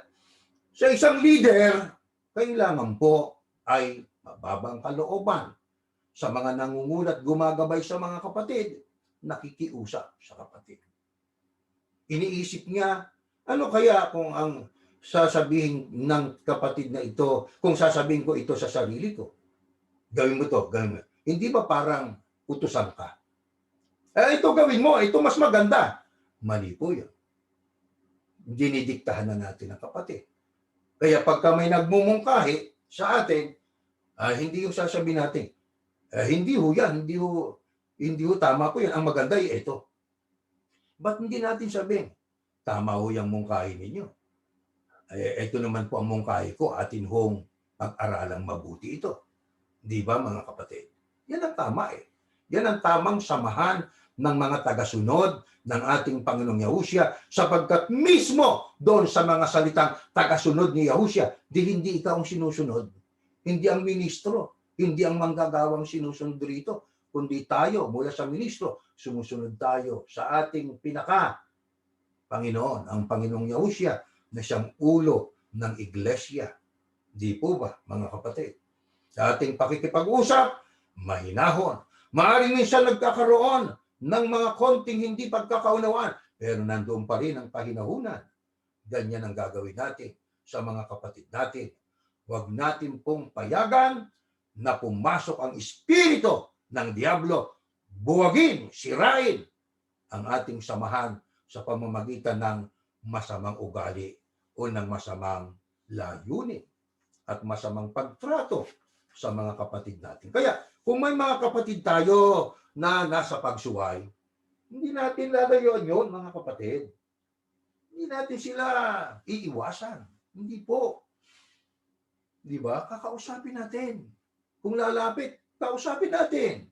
sa isang leader, kailangan po ay mababang kalooban. sa mga nangungulat, gumagabay sa mga kapatid, nakikiusap sa kapatid. Iniisip niya, ano kaya kung ang sasabihin ng kapatid na ito, kung sasabihin ko ito sa sarili ko, gawin mo to, gawin mo. Hindi ba parang utusan ka? Ito gawin mo, ito mas maganda. Mali po yun. Dinidiktahan na natin ang kapatid. Kaya pagka may nagmumungkahi sa atin, hindi yung sasabihin natin, hindi ho yan, hindi ho tama po yan. Ang maganda ay ito. Ba't hindi natin sabihin, tama ho yung mungkahi ninyo? Ito naman po ang mungkahi ko, atin hong pag-aralang mabuti ito. Di ba mga kapatid? Yan ang tama eh. Yan ang tamang samahan ng mga tagasunod ng ating Panginoong Yahushua sapagkat mismo doon sa mga salitang tagasunod ni Yahushua, hindi ikaw ang sinusunod. Hindi ang ministro, hindi ang manggagawang sinusunod rito, kundi tayo mula sa ministro, sumusunod tayo sa ating Panginoon, ang Panginoong Yahushua na siyang ulo ng iglesia. Di po ba mga kapatid? Sa ating pakikipag-usap, mahinahon. Maaaring minsan nagkakaroon ng mga konting hindi pagkakaunawaan, pero nandoon pa rin ang kahinahunan. Ganyan ang gagawin natin sa mga kapatid natin. Huwag natin pong payagan na pumasok ang espiritu ng Diablo, buwagin, sirain ang ating samahan sa pamamagitan ng masamang ugali o ng masamang layunin at masamang pagtrato sa mga kapatid natin. Kaya kung may mga kapatid tayo na nasa pagsuway, hindi natin lalayuan yun, mga kapatid. Hindi natin sila iiwasan. Hindi po. Di ba? Kakausapin natin. Kung lalapit, kausapin natin.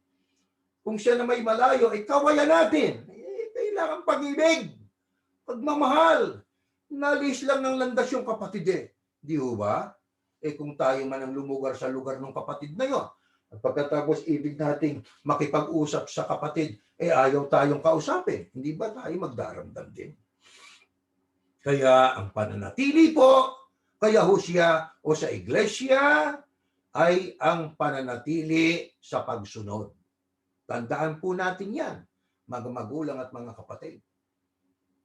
Kung siya na may malayo, kawayan natin. Kailangan pag-ibig, pagmamahal. Nalis lang ng landas yung kapatid eh. Di ba? Kung tayo man ang lumugar sa lugar ng kapatid na yon, at pagkatapos ibig nating makipag-usap sa kapatid, ayaw tayong kausapin. Hindi ba tayo magdaramdam din? Kaya ang pananatili po kay Yahushua o sa iglesia ay ang pananatili sa pagsunod. Tandaan po natin yan, mga magulang at mga kapatid.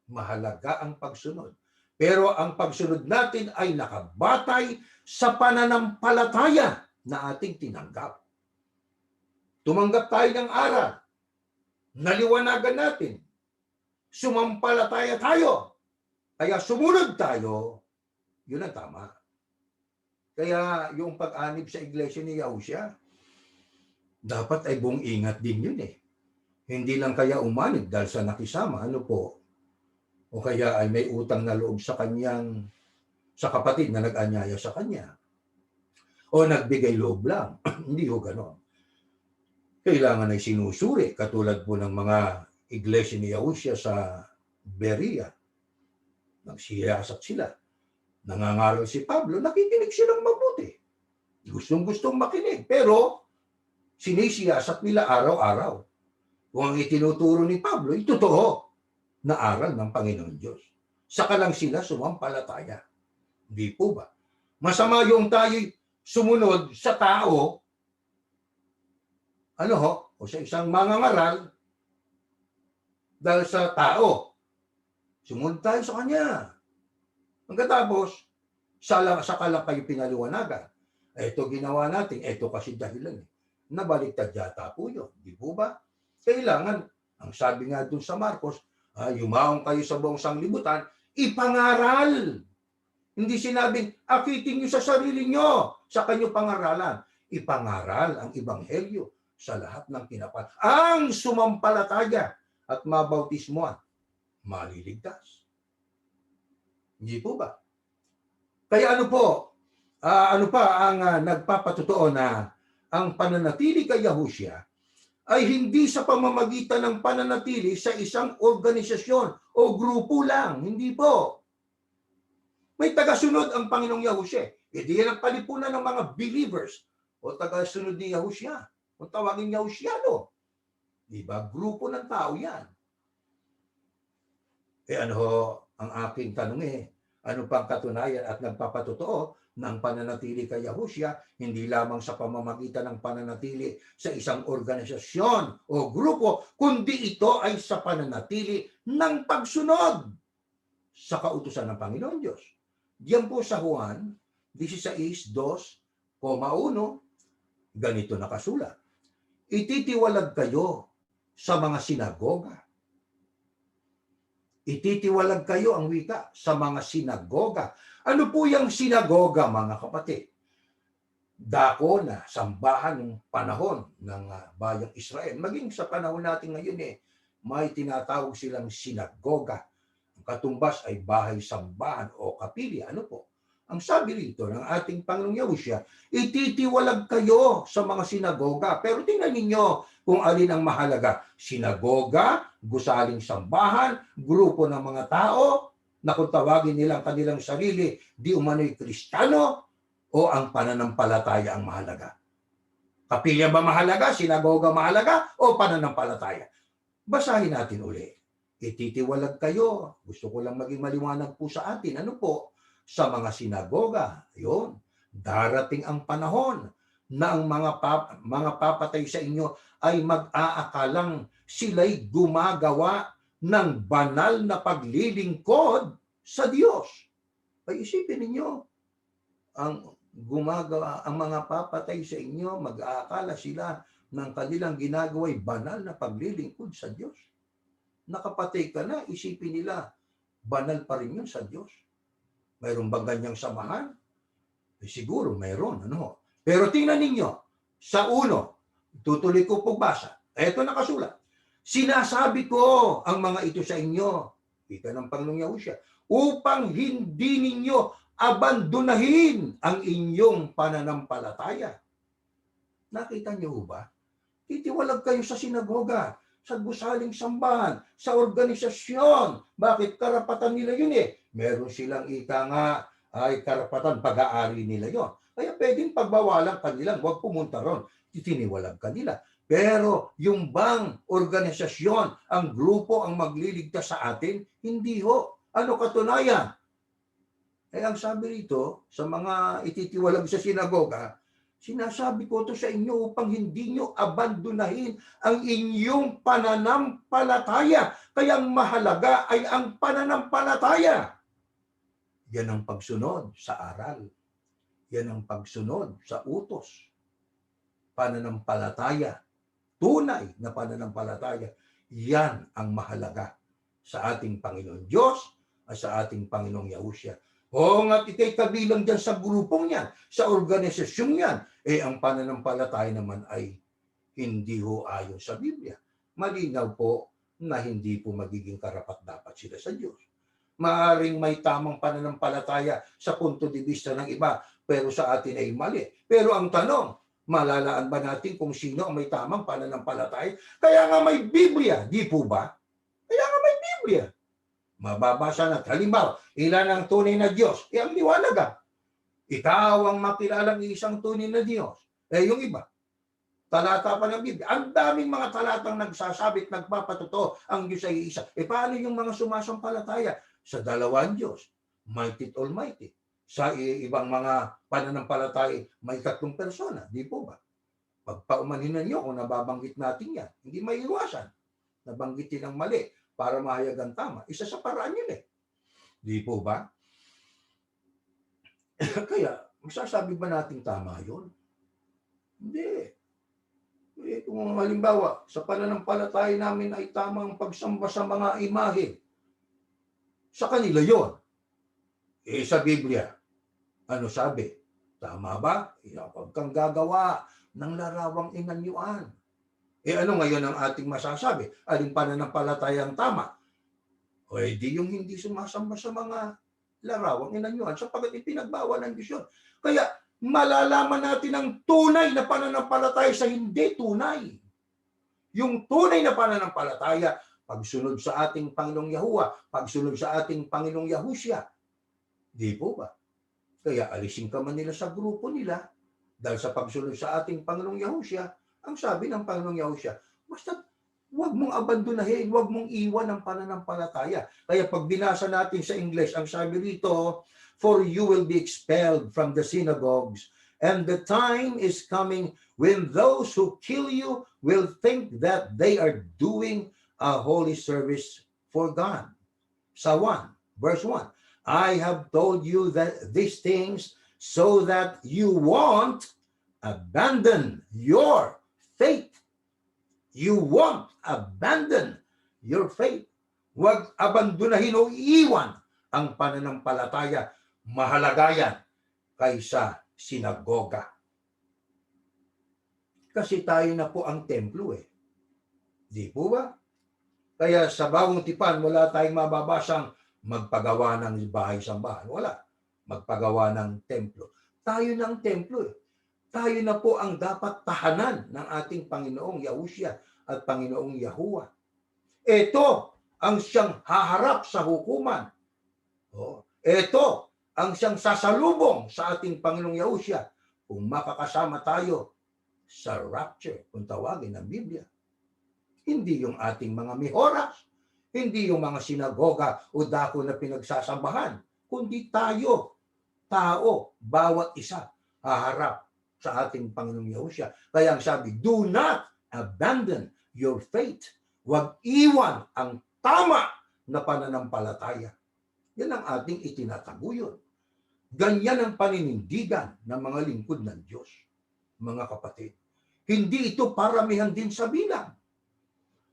Mahalaga ang pagsunod. Pero ang pagsunod natin ay nakabatay sa pananampalataya na ating tinanggap. Tumanggap tayo ng aral. Naliwanagan natin. Sumampalataya tayo. Kaya sumunod tayo. Yun ang tama. Kaya yung pag-anib sa iglesia ni Yahushua, dapat ay buong ingat din yun eh. Hindi lang kaya umanib dahil sa nakisama. Ano po? O kaya ay may utang na loob sa kapatid na nag-anyaya sa kanya. O nagbigay loob lang. Hindi ho ganon. Kailangan ay sinusuri, katulad po ng mga iglesia ni Yahushua sa Berea. Nagsiyasat sila. Nangangaral si Pablo, nakikinig silang mabuti. Gustong-gustong makinig, pero sinisiyasat nila araw-araw. Kung ang itinuturo ni Pablo, totoo na aral ng Panginoon Diyos. Saka lang sila sumampalataya. Hindi po ba? Masama yung tayo sumunod sa tao, o sa isang mangangaral, dahil sa tao. Sumunod tayo sa kanya. Pagkatapos, saka lang kayo pinaliwanagan. Ito ginawa natin, ito kasi dahilan. Nabaliktad yata po yun. Di po ba? Kailangan, ang sabi nga dun sa Marcos, yumaong kayo sa buong sanglibutan, ipangaral. Hindi sinabing, akitin nyo sa sarili nyo, sa kanyang pangaralan. Ipangaral ang ebanghelyo sa lahat ng kinapat. Ang sumampalataya at mabautismoan, maliligtas. Hindi po ba? Kaya ano pa ang nagpapatotoo na ang pananatili kay Yahushua ay hindi sa pamamagitan ng pananatili sa isang organisasyon o grupo lang. Hindi po. May tagasunod ang Panginoong Yahushua. Hindi yan ang palipunan ng mga believers o tagasunod ni Yahushua. Kung tawagin Yahushua, diba? Grupo ng tao yan. Ano ang aking tanong Ano pang katunayan at nagpapatotoo ng pananatili kay Yahushua, hindi lamang sa pamamagitan ng pananatili sa isang organisasyon o grupo, kundi ito ay sa pananatili ng pagsunod sa kautusan ng Panginoon Diyos. Diyan po sa Juan 16:2,1, ganito nakasulat. Ititiwalag kayo sa mga sinagoga. Ititiwalag kayo ang wika sa mga sinagoga. Ano po yung sinagoga, mga kapatid? Dako na sambahan ng panahon ng bayang Israel. Maging sa panahon natin ngayon may tinatawag silang sinagoga. Ang katumbas ay bahay sambahan o kapilya. Ano po? Ang sabi rito ng ating Panginoong Yahushua, ititiwalag kayo sa mga sinagoga. Pero tingnan ninyo kung alin ang mahalaga. Sinagoga, gusaling sambahan, grupo ng mga tao na kung tawagin nilang kanilang sarili, di umano'y Kristiyano, o ang pananampalataya ang mahalaga. Kapilya ba mahalaga? Sinagoga mahalaga? O pananampalataya? Basahin natin uli. Ititiwalag kayo. Gusto ko lang maging maliwanag po sa atin. Ano po? Sa mga sinagoga. Yun. Darating ang panahon na ang mga papatay sa inyo ay mag-aakalang sila'y gumagawa ng banal na paglilingkod sa Diyos. Ay isipin ninyo, ang mga papatay sa inyo, mag-aakala sila ng kanilang ginagawa'y banal na paglilingkod sa Diyos. Nakapatay ka na, isipin nila, banal pa rin yun sa Diyos. Mayroon bang ganyang samahan? Siguro mayroon. Ano? Pero tingnan ninyo, sa uno, tutuloy ko pagbasa. Ito nakasulat. Sinasabi ko ang mga ito sa inyo, ika ng Panginoong Yahushua, upang hindi ninyo abandonahin ang inyong pananampalataya. Nakita niyo ba? Titiwalag kayo sa sinagoga, sa gusaling sambahan, sa organisasyon. Bakit? Karapatan nila yun Meron silang ay karapatan pag-aari nila yon. Kaya pwedeng pagbawalan kanilang, huwag pumunta ron. Tiniwalag kanila. Pero yung bang organisasyon, ang grupo ang magliligtas sa atin, hindi ho. Ano katunayan? Ang sabi rito, sa mga ititiwalag sa sinagoga, sinasabi ko to sa inyo upang hindi nyo abandonahin ang inyong pananampalataya. Kaya ang mahalaga ay ang pananampalataya. Yan ang pagsunod sa aral. Yan ang pagsunod sa utos. Pananampalataya. Tunay na pananampalataya. Yan ang mahalaga sa ating Panginoon Diyos at sa ating Panginoong Yahushua. O nga ikay kabilang dyan sa grupong yan, sa organisasyon yan, ang pananampalataya naman ay hindi ho ayon sa Biblia. Malinaw po na hindi po magiging karapat-dapat sila sa Diyos. Maaring may tamang pananampalataya sa punto de vista ng iba, pero sa atin ay mali. Pero ang tanong, malalaan ba natin kung sino ang may tamang pananampalataya? Kaya nga may Biblia, di po ba? Kaya nga may Biblia. Mababasa natin. Halimbawa, ilan ang tunay na Diyos? Ang liwanag Ikaw ang makilalang isang tunay na Diyos. Yung iba, talata pa ng Biblia. Ang daming mga talatang nagsasabit, nagpapatotoo ang Diyos ay isa. Paano yung mga sumasampalataya sa dalawang Diyos? Mighty Almighty. Sa ibang mga pananampalataya, may tatlong persona. Di po ba? Pagpaumanhinan nyo kung nababanggit natin yan. Hindi may iwasan. Nabanggitin ang mali para mahayagan tama. Isa sa paraan yun Di po ba? Kaya, masasabi ba natin tama yun? Hindi. Kung halimbawa, sa pananampalataya namin ay tamang pagsamba sa mga imahe, sa kanila yon. Sa Biblia, ano sabi? Tama ba? Huwag kang gagawa ng larawang inanyuan. Ano ngayon ang ating masasabi? Alin pananampalatayang tama? O di yung hindi sumasamba sa mga larawang inanyuan sapagkat ipinagbawal ng Diyos yun. Kaya malalaman natin ang tunay na pananampalataya sa hindi tunay. Yung tunay na pananampalataya, pagsunod sa ating Panginoong Yahuwah, pagsunod sa ating Panginoong Yahushua. Di po ba? Kaya alisin ka man nila sa grupo nila dahil sa pagsunod sa ating Panginoong Yahushua, ang sabi ng Panginoong Yahushua, basta Huwag mong abandonahin, huwag mong iwan ang pananampalataya. Kaya pag binasa natin sa English, ang sabi rito, for you will be expelled from the synagogues, and the time is coming when those who kill you will think that they are doing a holy service for God. Sa 1, verse 1, I have told you that these things so that you won't abandon your faith. You won't abandon your faith. Huwag abandonahin o iwan ang pananampalataya. Mahalaga yan kaysa sinagoga. Kasi tayo na po ang templo eh. Di po ba? Kaya sa Bagong Tipan, wala tayong mababasang magpagawa ng bahay-sambahan. Wala. Magpagawa ng templo. Tayo na ang templo eh. Tayo na po ang dapat tahanan ng ating Panginoong Yahushua at Panginoong Yahuwah. Ito ang siyang haharap sa hukuman. Ito ang siyang sasalubong sa ating Panginoong Yahushua kung makakasama tayo sa rapture, kung tawagin ng Biblia. Hindi yung ating mga mihoras, hindi yung mga sinagoga o dako na pinagsasambahan, kundi tayo, tao, bawat isa, haharap sa ating Panginoong Yahushua. Kaya ang sabi, do not abandon your faith. Huwag iwan ang tama na pananampalataya. Yan ang ating itinataguyod. Ganyan ang paninindigan ng mga lingkod ng Diyos, mga kapatid. Hindi ito paramihan din sa bilang.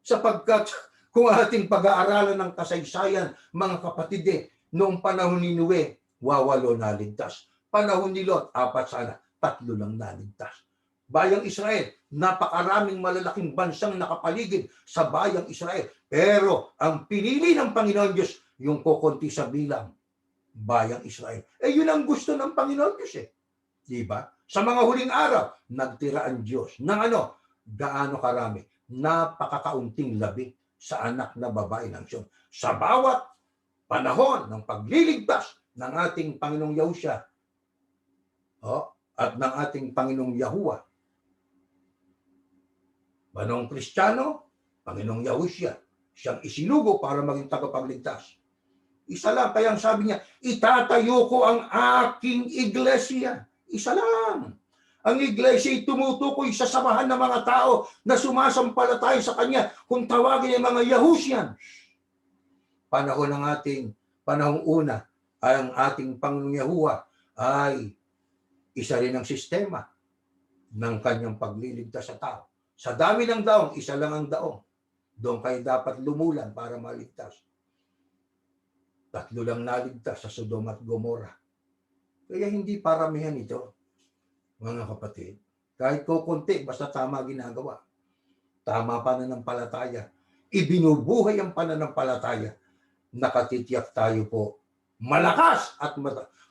Sapagkat kung ating pag-aaralan ng kasaysayan, mga kapatid, noong panahon ni Noe, 8 naligtas. Panahon ni Lot, 4 sana, 3 lang naligtas. Bayang Israel, napakaraming malalaking bansang nakapaligid sa bayang Israel. Pero ang pinili ng Panginoon Diyos, yung kukunti sa bilang, bayang Israel. Yun ang gusto ng Panginoon Diyos eh. Diba? Sa mga huling araw, nagtira ang Diyos ng gaano karami, napakakaunting labi sa anak na babae ng Sion. Sa bawat panahon ng pagliligtas ng ating Panginoong Yahushua at ng ating Panginoong Yahuwah, Manong Kristiyano, Panginoong Yahushua, siyang isinugo para maging tagapagligtas. Isa lang, kaya ang sabi niya, itatayo ko ang aking iglesia. Isa lang. Ang iglesia ay tumutukoy sa samahan ng mga tao na sumasampalataya sa Kanya kung tawagin ang mga Yahusian. Panahong una, ang ating Panginoong Yahuwah ay isa rin ang sistema ng Kanyang pagliligtas sa tao. Sa dami ng daong, isa lang ang daong. Doon kayo dapat lumulan para maligtas. 3 lang naligtas sa Sodom at Gomorrah. Kaya hindi paramihan ito, mga kapatid. Kahit kukunti, basta tama ginagawa. Tama pananampalataya. Ibinubuhay ang pananampalataya. Nakatitiyak tayo po. Malakas at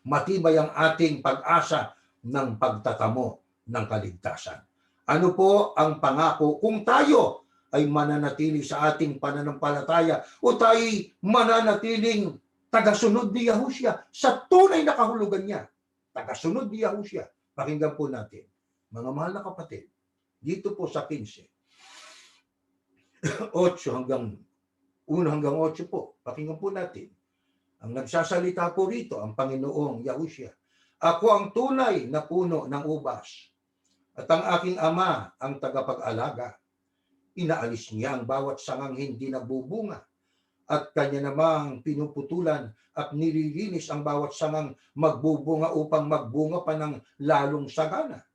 matibay ang ating pag-asa ng pagtatamo ng kaligtasan. Ano po ang pangako kung tayo ay mananatili sa ating pananampalataya o tayo mananatiling tagasunod ni Yahushua sa tunay na kahulugan niya. Tagasunod ni Yahushua. Pakinggan po natin. Mga mahal na kapatid, dito po sa 15, 1 hanggang 8 po. Pakinggan po natin. Ang nagsasalita po rito, ang Panginoong Yahushua. Ako ang tunay na puno ng ubas at ang aking ama ang tagapag-alaga. Inaalis niya ang bawat sangang hindi nagbubunga at kanya namang pinuputulan at nililinis ang bawat sangang magbubunga upang magbunga pa ng lalong sagana.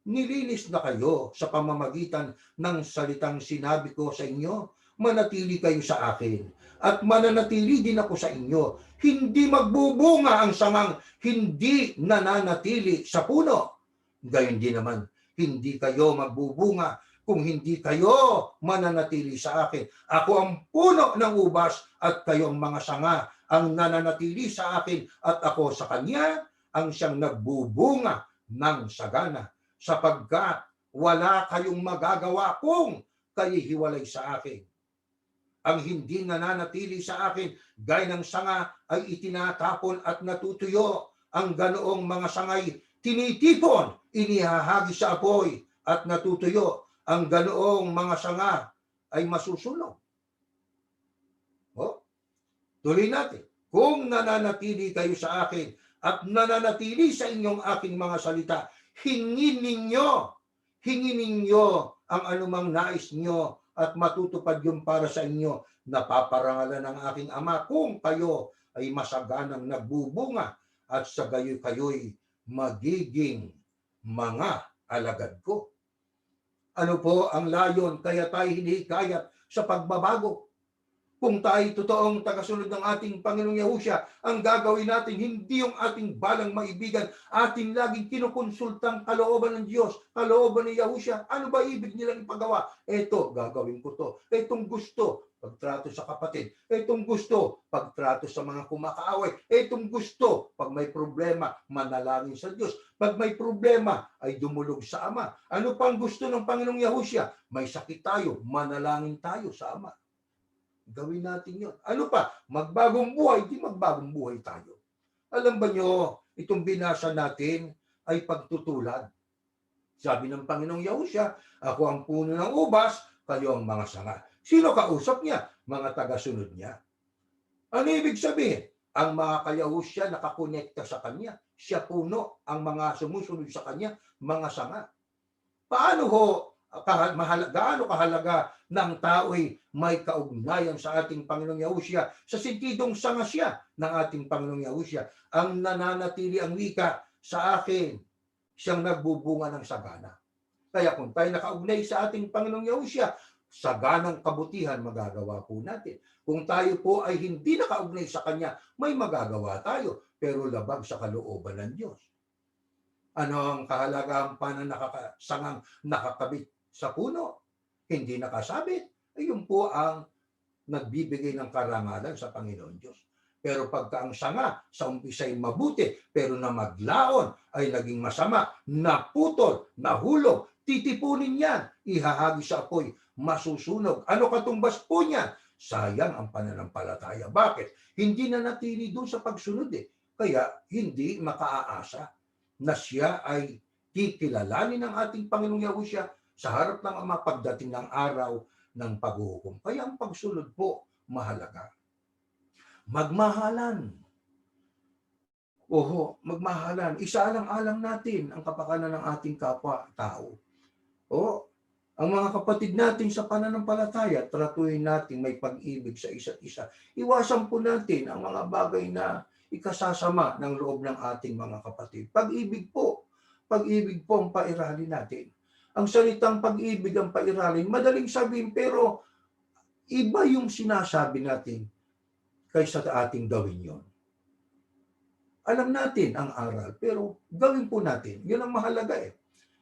Nilinis na kayo sa pamamagitan ng salitang sinabi ko sa inyo, manatili kayo sa akin at mananatili din ako sa inyo. Hindi magbubunga ang sangang hindi nananatili sa puno. Gayon din naman, hindi kayo magbubunga kung hindi kayo mananatili sa akin. Ako ang puno ng ubas at kayo ang mga sanga ang nananatili sa akin at ako sa kanya ang siyang nagbubunga ng sagana. Sapagkat wala kayong magagawa kung kayo hiwalay sa akin. Ang hindi nananatili sa akin, gaya ng sanga ay itinatapon at natutuyo. Ang ganoong mga sangay tinitipon, inihahagi sa apoy at natutuyo. Ang ganoong mga sanga ay masusunog. O, tuloy natin. Kung nananatili kayo sa akin at nananatili sa inyong aking mga salita, hingin ninyo ang anumang nais nyo at matutupad yung para sa inyo. Napaparangalan ng aking Ama kung kayo ay masaganang nagbubunga at sa gayoy kayo'y magiging mga alagad ko. Ano po ang layon kaya tayo hinihikayat sa pagbabago? Kung tayo totoong tagasunod ng ating Panginoong Yahushua, ang gagawin natin hindi yung ating balang maibigan, ating laging kinukonsultang kalooban ng Diyos, kalooban ni Yahushua. Ano ba ibig nilang ipagawa? Eto, gagawin ko to. Etong gusto, pagtrato sa kapatid. Etong gusto, pagtrato sa mga kumakaaway. Etong gusto, pag may problema, manalangin sa Diyos. Pag may problema, ay dumulog sa Ama. Ano pang gusto ng Panginoong Yahushua? May sakit tayo, manalangin tayo sa Ama. Gawin natin yun. Ano pa? Magbagong buhay, di magbagong buhay tayo. Alam ba nyo, itong binasa natin ay pagtutulad. Sabi ng Panginoong Yahushua, ako ang puno ng ubas, kayo ang mga sanga. Sino kausap niya? Mga tagasunod niya. Ano ibig sabihin? Ang mga ka-Yahushua nakakonekta sa kanya. Siya puno, ang mga sumusunod sa kanya, mga sanga. Paano ho gaano kahalaga ng tao'y may kaugnayan sa ating Panginoong Yahushua sa sentidong sanga siya ng ating Panginoong Yahushua. Ang nananatili ang wika sa akin, siyang nagbubunga ng sagana. Kaya kung tayo nakaugnay sa ating Panginoong Yahushua, saganang kabutihan magagawa po natin. Kung tayo po ay hindi nakaugnay sa Kanya, may magagawa tayo, pero labag sa kalooban ng Diyos. Ano ang kahalagahan pa na sangang nakakabit sa puno? Hindi nakasabit. Ayun po ang nagbibigay ng karangalan sa Panginoon Diyos. Pero pagka ang sanga sa umpisa'y mabuti, pero na maglaon ay naging masama, naputol, nahulog, titipunin yan, ihahagi sa apoy, masusunog. Ano katumbas po niya? Sayang ang pananampalataya. Bakit? Hindi na natili doon sa pagsunod eh. Kaya hindi makaaasa na siya ay kikilalanin ng ating Panginoong Yahushua sa harap ng Ama pagdating ng araw ng paghuhukom. Kaya ang pagsunod po mahalaga. Magmahalan. Oho, magmahalan. Isaalang-alang natin ang kapakanan ng ating kapwa-tao. O, ang mga kapatid natin sa pananampalataya, tratuhin natin may pag-ibig sa isa't isa. Iwasan po natin ang mga bagay na ikasasama ng loob ng ating mga kapatid. Pag-ibig po ang pairalin natin. Ang salitang pag-ibig ang pairalin, madaling sabihin pero iba yung sinasabi natin kaysa ating gawin yon. Alam natin ang aral, pero gawin po natin. Yun ang mahalaga eh.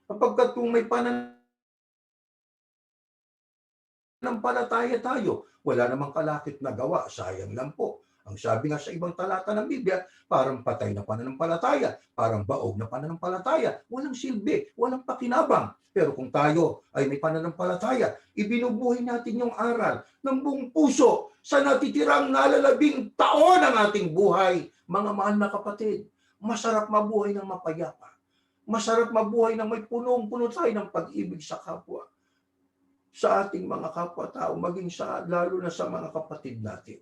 Kapag kung may pananampalataya tayo, wala namang kalakip na gawa, sayang lang po. Ang sabi nga sa ibang talata ng Biblia, parang patay na pananampalataya, parang baog na pananampalataya, walang silbi, walang pakinabang. Pero kung tayo ay may pananampalataya, ibinubuhay natin yung aral ng buong puso sa natitirang nalalabing taon ng ating buhay. Mga mahal na kapatid, masarap mabuhay ng mapayapa. Masarap mabuhay ng may punong-puno tayo ng pag-ibig sa kapwa. Sa ating mga kapwa-tao, maging lalo na sa mga kapatid natin.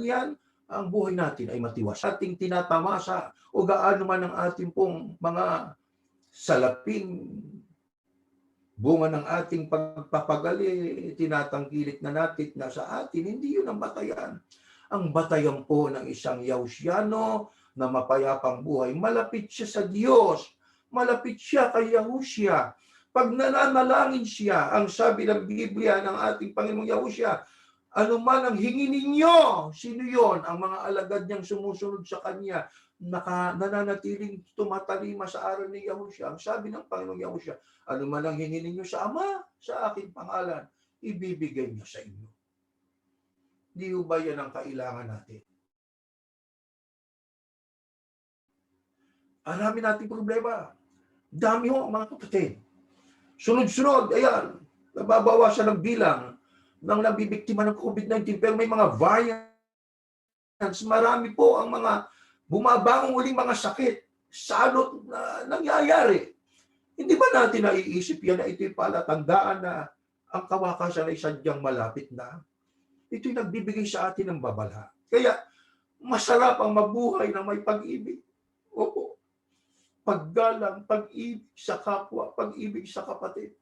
Yan, ang buhay natin ay matiwas. Ating tinatamasa o gaano man ang ating pong mga salaping bunga ng ating pagpapagali, tinatangkilik na natin na sa atin, hindi yun ang batayan. Ang batayan po ng isang Yahusyano na mapayapang buhay, malapit siya sa Diyos, malapit siya kay Yahushua. Pag nananalangin siya, ang sabi ng Biblia ng ating Panginoong Yahushua, ano man ang hingin ninyo, sino yon? Ang mga alagad niyang sumusunod sa kanya, nananatiling tumatalima sa aral ni Yahushua. Ang sabi ng Panginoong Yahushua, ano man ang hingin ninyo sa Ama, sa aking pangalan, ibibigay niya sa inyo. Di ba yan ang kailangan natin? Marami nating problema. Dami ho, mga kapatid. Sunod-sunod, ayan, nababawasan ng bilang ng nabibiktima ng COVID-19, pero may mga variants. Marami po ang mga Bumabangong uling mga sakit, salot na nangyayari. Hindi ba natin naiisip yan na ito'y palatandaan na ang kawakasan ay sadyang malapit na? Ito'y nagbibigay sa atin ng babala. Kaya masarap ang mabuhay na may pag-ibig. Opo. Paggalang, pag-ibig sa kapwa, pag-ibig sa kapatid.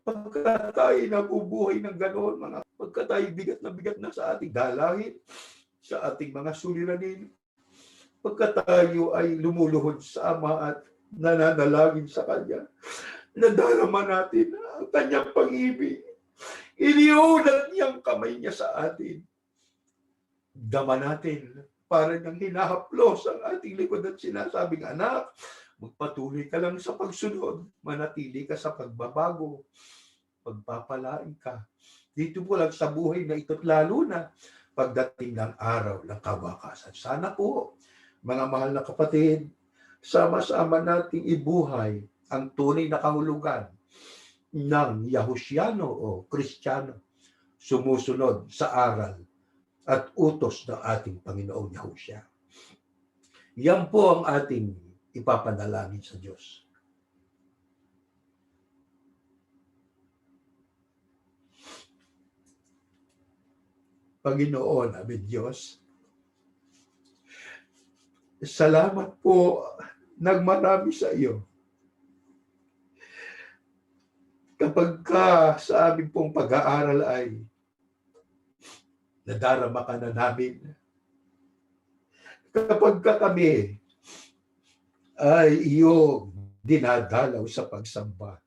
Pagka tayo nabubuhay ng ganoon, pagka tayo bigat na sa ating dalahin, sa ating mga suliranin, pagka tayo ay lumuluhod sa Ama at nananalangin sa Kanya, nadarama natin ang Kanyang pag-ibig. Iniunat niyang kamay niya sa atin. Dama natin, para niyang hinahaplos ang ating likod at sinasabing, anak, magpatuloy ka lang sa pagsunod, manatili ka sa pagbabago, pagpapalain ka. Dito po lang sa buhay na ito't lalo na pagdating ng araw ng kawakasan. Sana po, mga mahal na kapatid, sama-sama nating ibuhay ang tunay na kahulugan ng Yahusyano o Kristiyano, sumusunod sa aral at utos ng ating Panginoong Yahusya. Yan po ang ating ipapanalangin sa Diyos. Panginoon, aming Diyos, salamat po ng marami sa iyo. Kapag sa aming pong pag-aaral ay nadarama ka na namin. Kapag kami ay iyong dinadalaw sa pagsamba,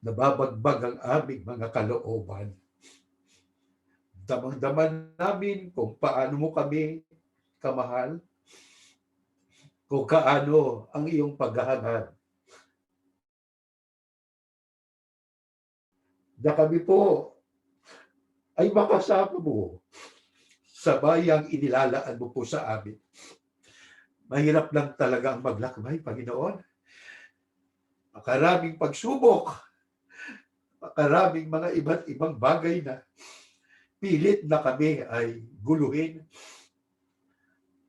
nababagbag ang aming mga kalooban. Damang-daman namin kung paano mo kami kamahal, kung kaano ang iyong paghahangad. Na kami po ay makasama mo sa bayang inilalaan mo po sa amin. Mahirap lang talaga ang maglakbay, Panginoon. Makaraming pagsubok, makaraming mga iba't ibang bagay na pilit na kami ay guluhin,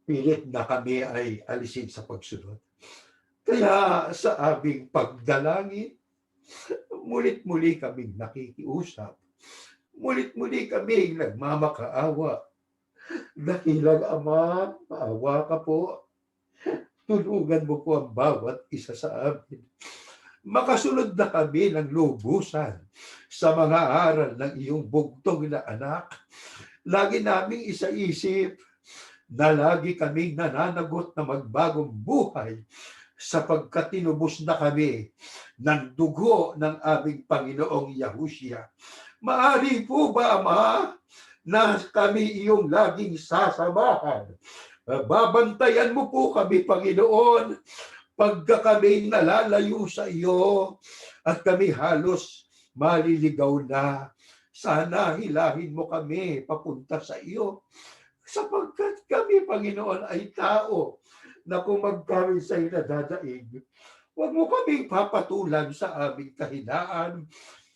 pilit na kami ay alisin sa pagsunod. Kaya sa aming pagdalangin, mulit-muli kaming nakikiusap, mulit-muli kaming nagmamakaawa. Dakilang Ama, maawa ka po. Tulungan mo po ang bawat isa sa amin. Makasunod na kami ng lubusan sa mga aral ng iyong bugtong na anak. Lagi naming isaisip na lagi kaming nananagot na magbagong buhay sapagkat tinubos na kami ng dugo ng aming Panginoong Yahusya. Maari po ba, Ama, na kami iyong laging sasamahan? Babantayan mo po kami, Panginoon, pagka kami nalalayo sa iyo at kami halos maliligaw na. Sana hilahin mo kami papunta sa iyo sapagkat kami, Panginoon, ay tao na kung magkawin sa iyo nadadaig, huwag mo kaming papatulan sa aming kahinaan.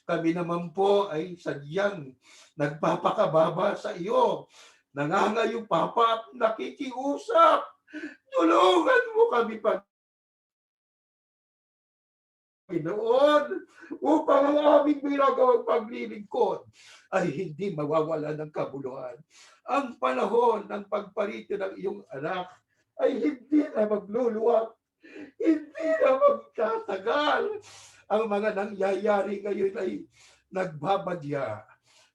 Kami naman po ay sadyang nagpapakababa sa iyo. Nangangayong Papa, nakikiusap. Tulungan mo kami, Panginoon, upang ang aming ginagawang paglilingkod ay hindi mawawala ng kabuluhan. Ang panahon ng pagparito ng iyong anak ay hindi na magluluwag, hindi na magtatagal. Ang mga nangyayari ngayon ay nagbabadya.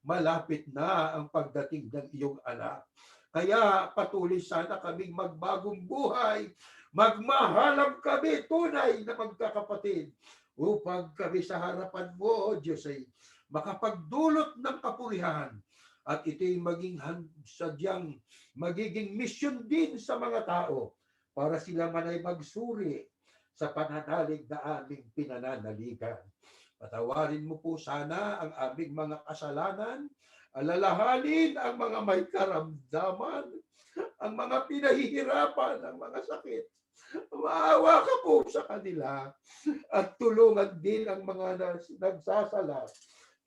Malapit na ang pagdating ng iyong anak. Kaya patuloy sana kaming magbagong buhay. Magmahalang kami tunay na magkakapatid upang kami sa harapan mo, O Diyos, ay makapagdulot ng kapurihan. At ito'y sadyang magiging mission din sa mga tao para sila man ay magsuri sa pananalig na aming pinananaligan. Patawarin mo po sana ang aming mga kasalanan, alalahanin ang mga may karamdaman, ang mga pinahihirapan, ang mga sakit. Maawa ka po sa kanila at tulungan din ang mga nagsasala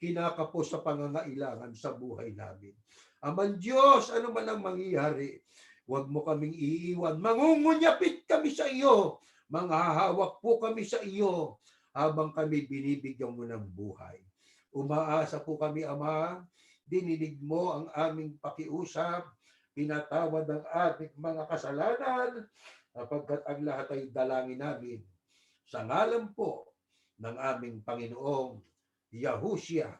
kinakapos sa pangangailangan sa buhay namin. Aman Diyos, ano man ang mangyayari, huwag mo kaming iiwan. Mangungunyapit kami sa iyo. Manghahawak po kami sa iyo habang kami binibigyan mo ng buhay. Umaasa po kami, Ama, dininig mo ang aming pakiusap, pinatawad ang ating mga kasalanan, sapagkat ang lahat ay dalangin namin sa ngalan po ng aming Panginoong Yahushua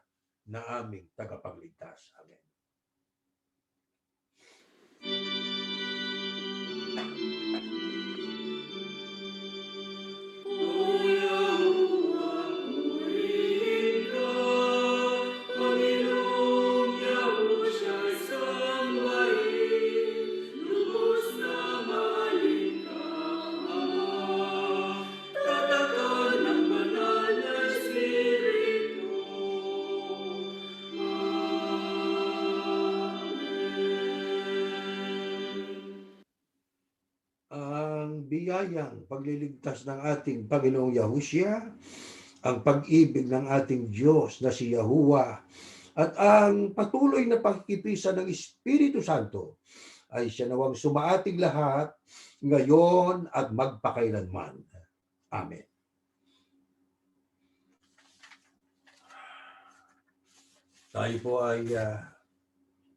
na aming tagapagligtas. Amen. Ang biyayang pagliligtas ng ating Panginoong Yahushua, ang pag-ibig ng ating Diyos na si Yahuwah, at ang patuloy na pagkikisa ng Espiritu Santo ay siya nawang sumaating lahat ngayon at magpakailanman. Amen. Tayo po ay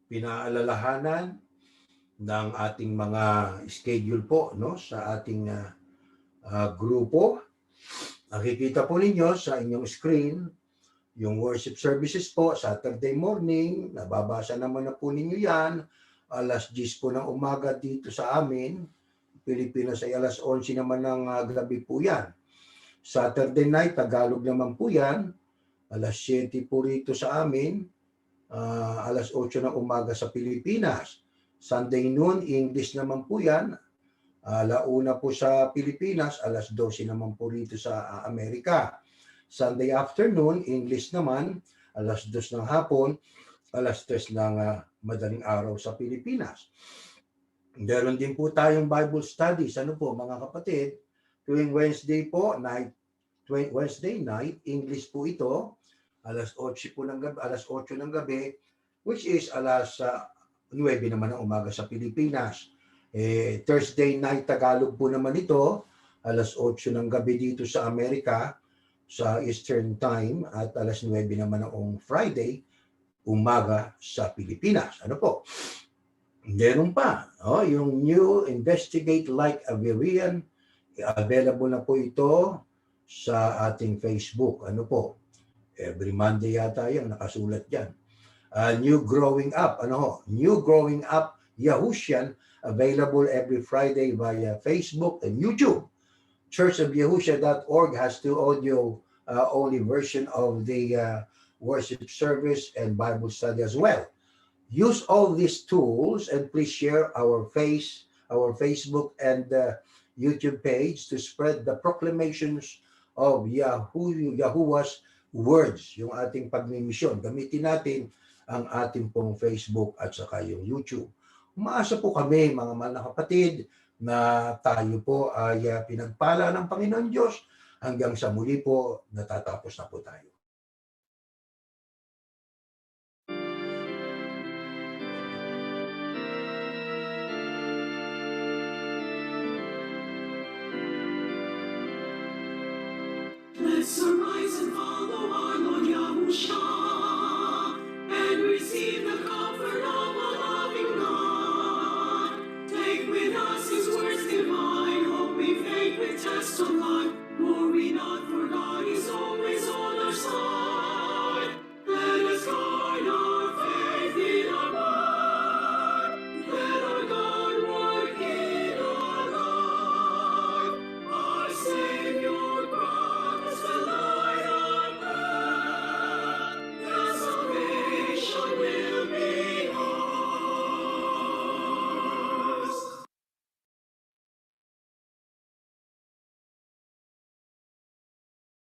pinaalalahanan ng ating mga schedule po, no, sa ating grupo. Nakikita po ninyo sa inyong screen yung worship services po, Saturday morning. Nababasa naman na po ninyo yan. Alas 10 po ng umaga dito sa amin. Pilipinas ay alas 11 naman ng gabi po yan. Saturday night, Tagalog naman po yan. Alas 7 po rito sa amin. Alas 8 ng umaga sa Pilipinas. Sunday noon, English naman po yan. Alauna po sa Pilipinas, alas 12 naman po rito sa Amerika. Sunday afternoon, English naman, alas 2 ng hapon, alas 3 ng madaling araw sa Pilipinas. Meron din po tayong Bible studies. Ano po mga kapatid? Tuwing Wednesday po, Wednesday night, English po ito, alas 8 po ng gabi, alas 8 ng gabi, which is alas 9 naman ng umaga sa Pilipinas. Thursday night Tagalog po naman ito, alas 8 ng gabi dito sa Amerika, sa Eastern Time, at alas 9 naman ng Friday, umaga sa Pilipinas. Ano po? Meron pa, yung New Investigate Like a Berean, available na po ito sa ating Facebook. Ano po? Every Monday yata yan, nakasulat dyan. New Growing Up, New Growing Up Yahushian, available every Friday via Facebook and YouTube. churchofyahushua.org has two audio only version of the worship service and Bible study as well. Use all these tools and please share our Facebook and YouTube page to spread the proclamations of Yahuwah's words, yung ating pagmimisyon. Gamitin natin ang ating pong Facebook at saka yung YouTube. Umaasa po kami, mga mahal na kapatid, na tayo po ay pinagpala ng Panginoon Diyos hanggang sa muli po natatapos na po tayo. Let's arise and follow our Lord Yahushua.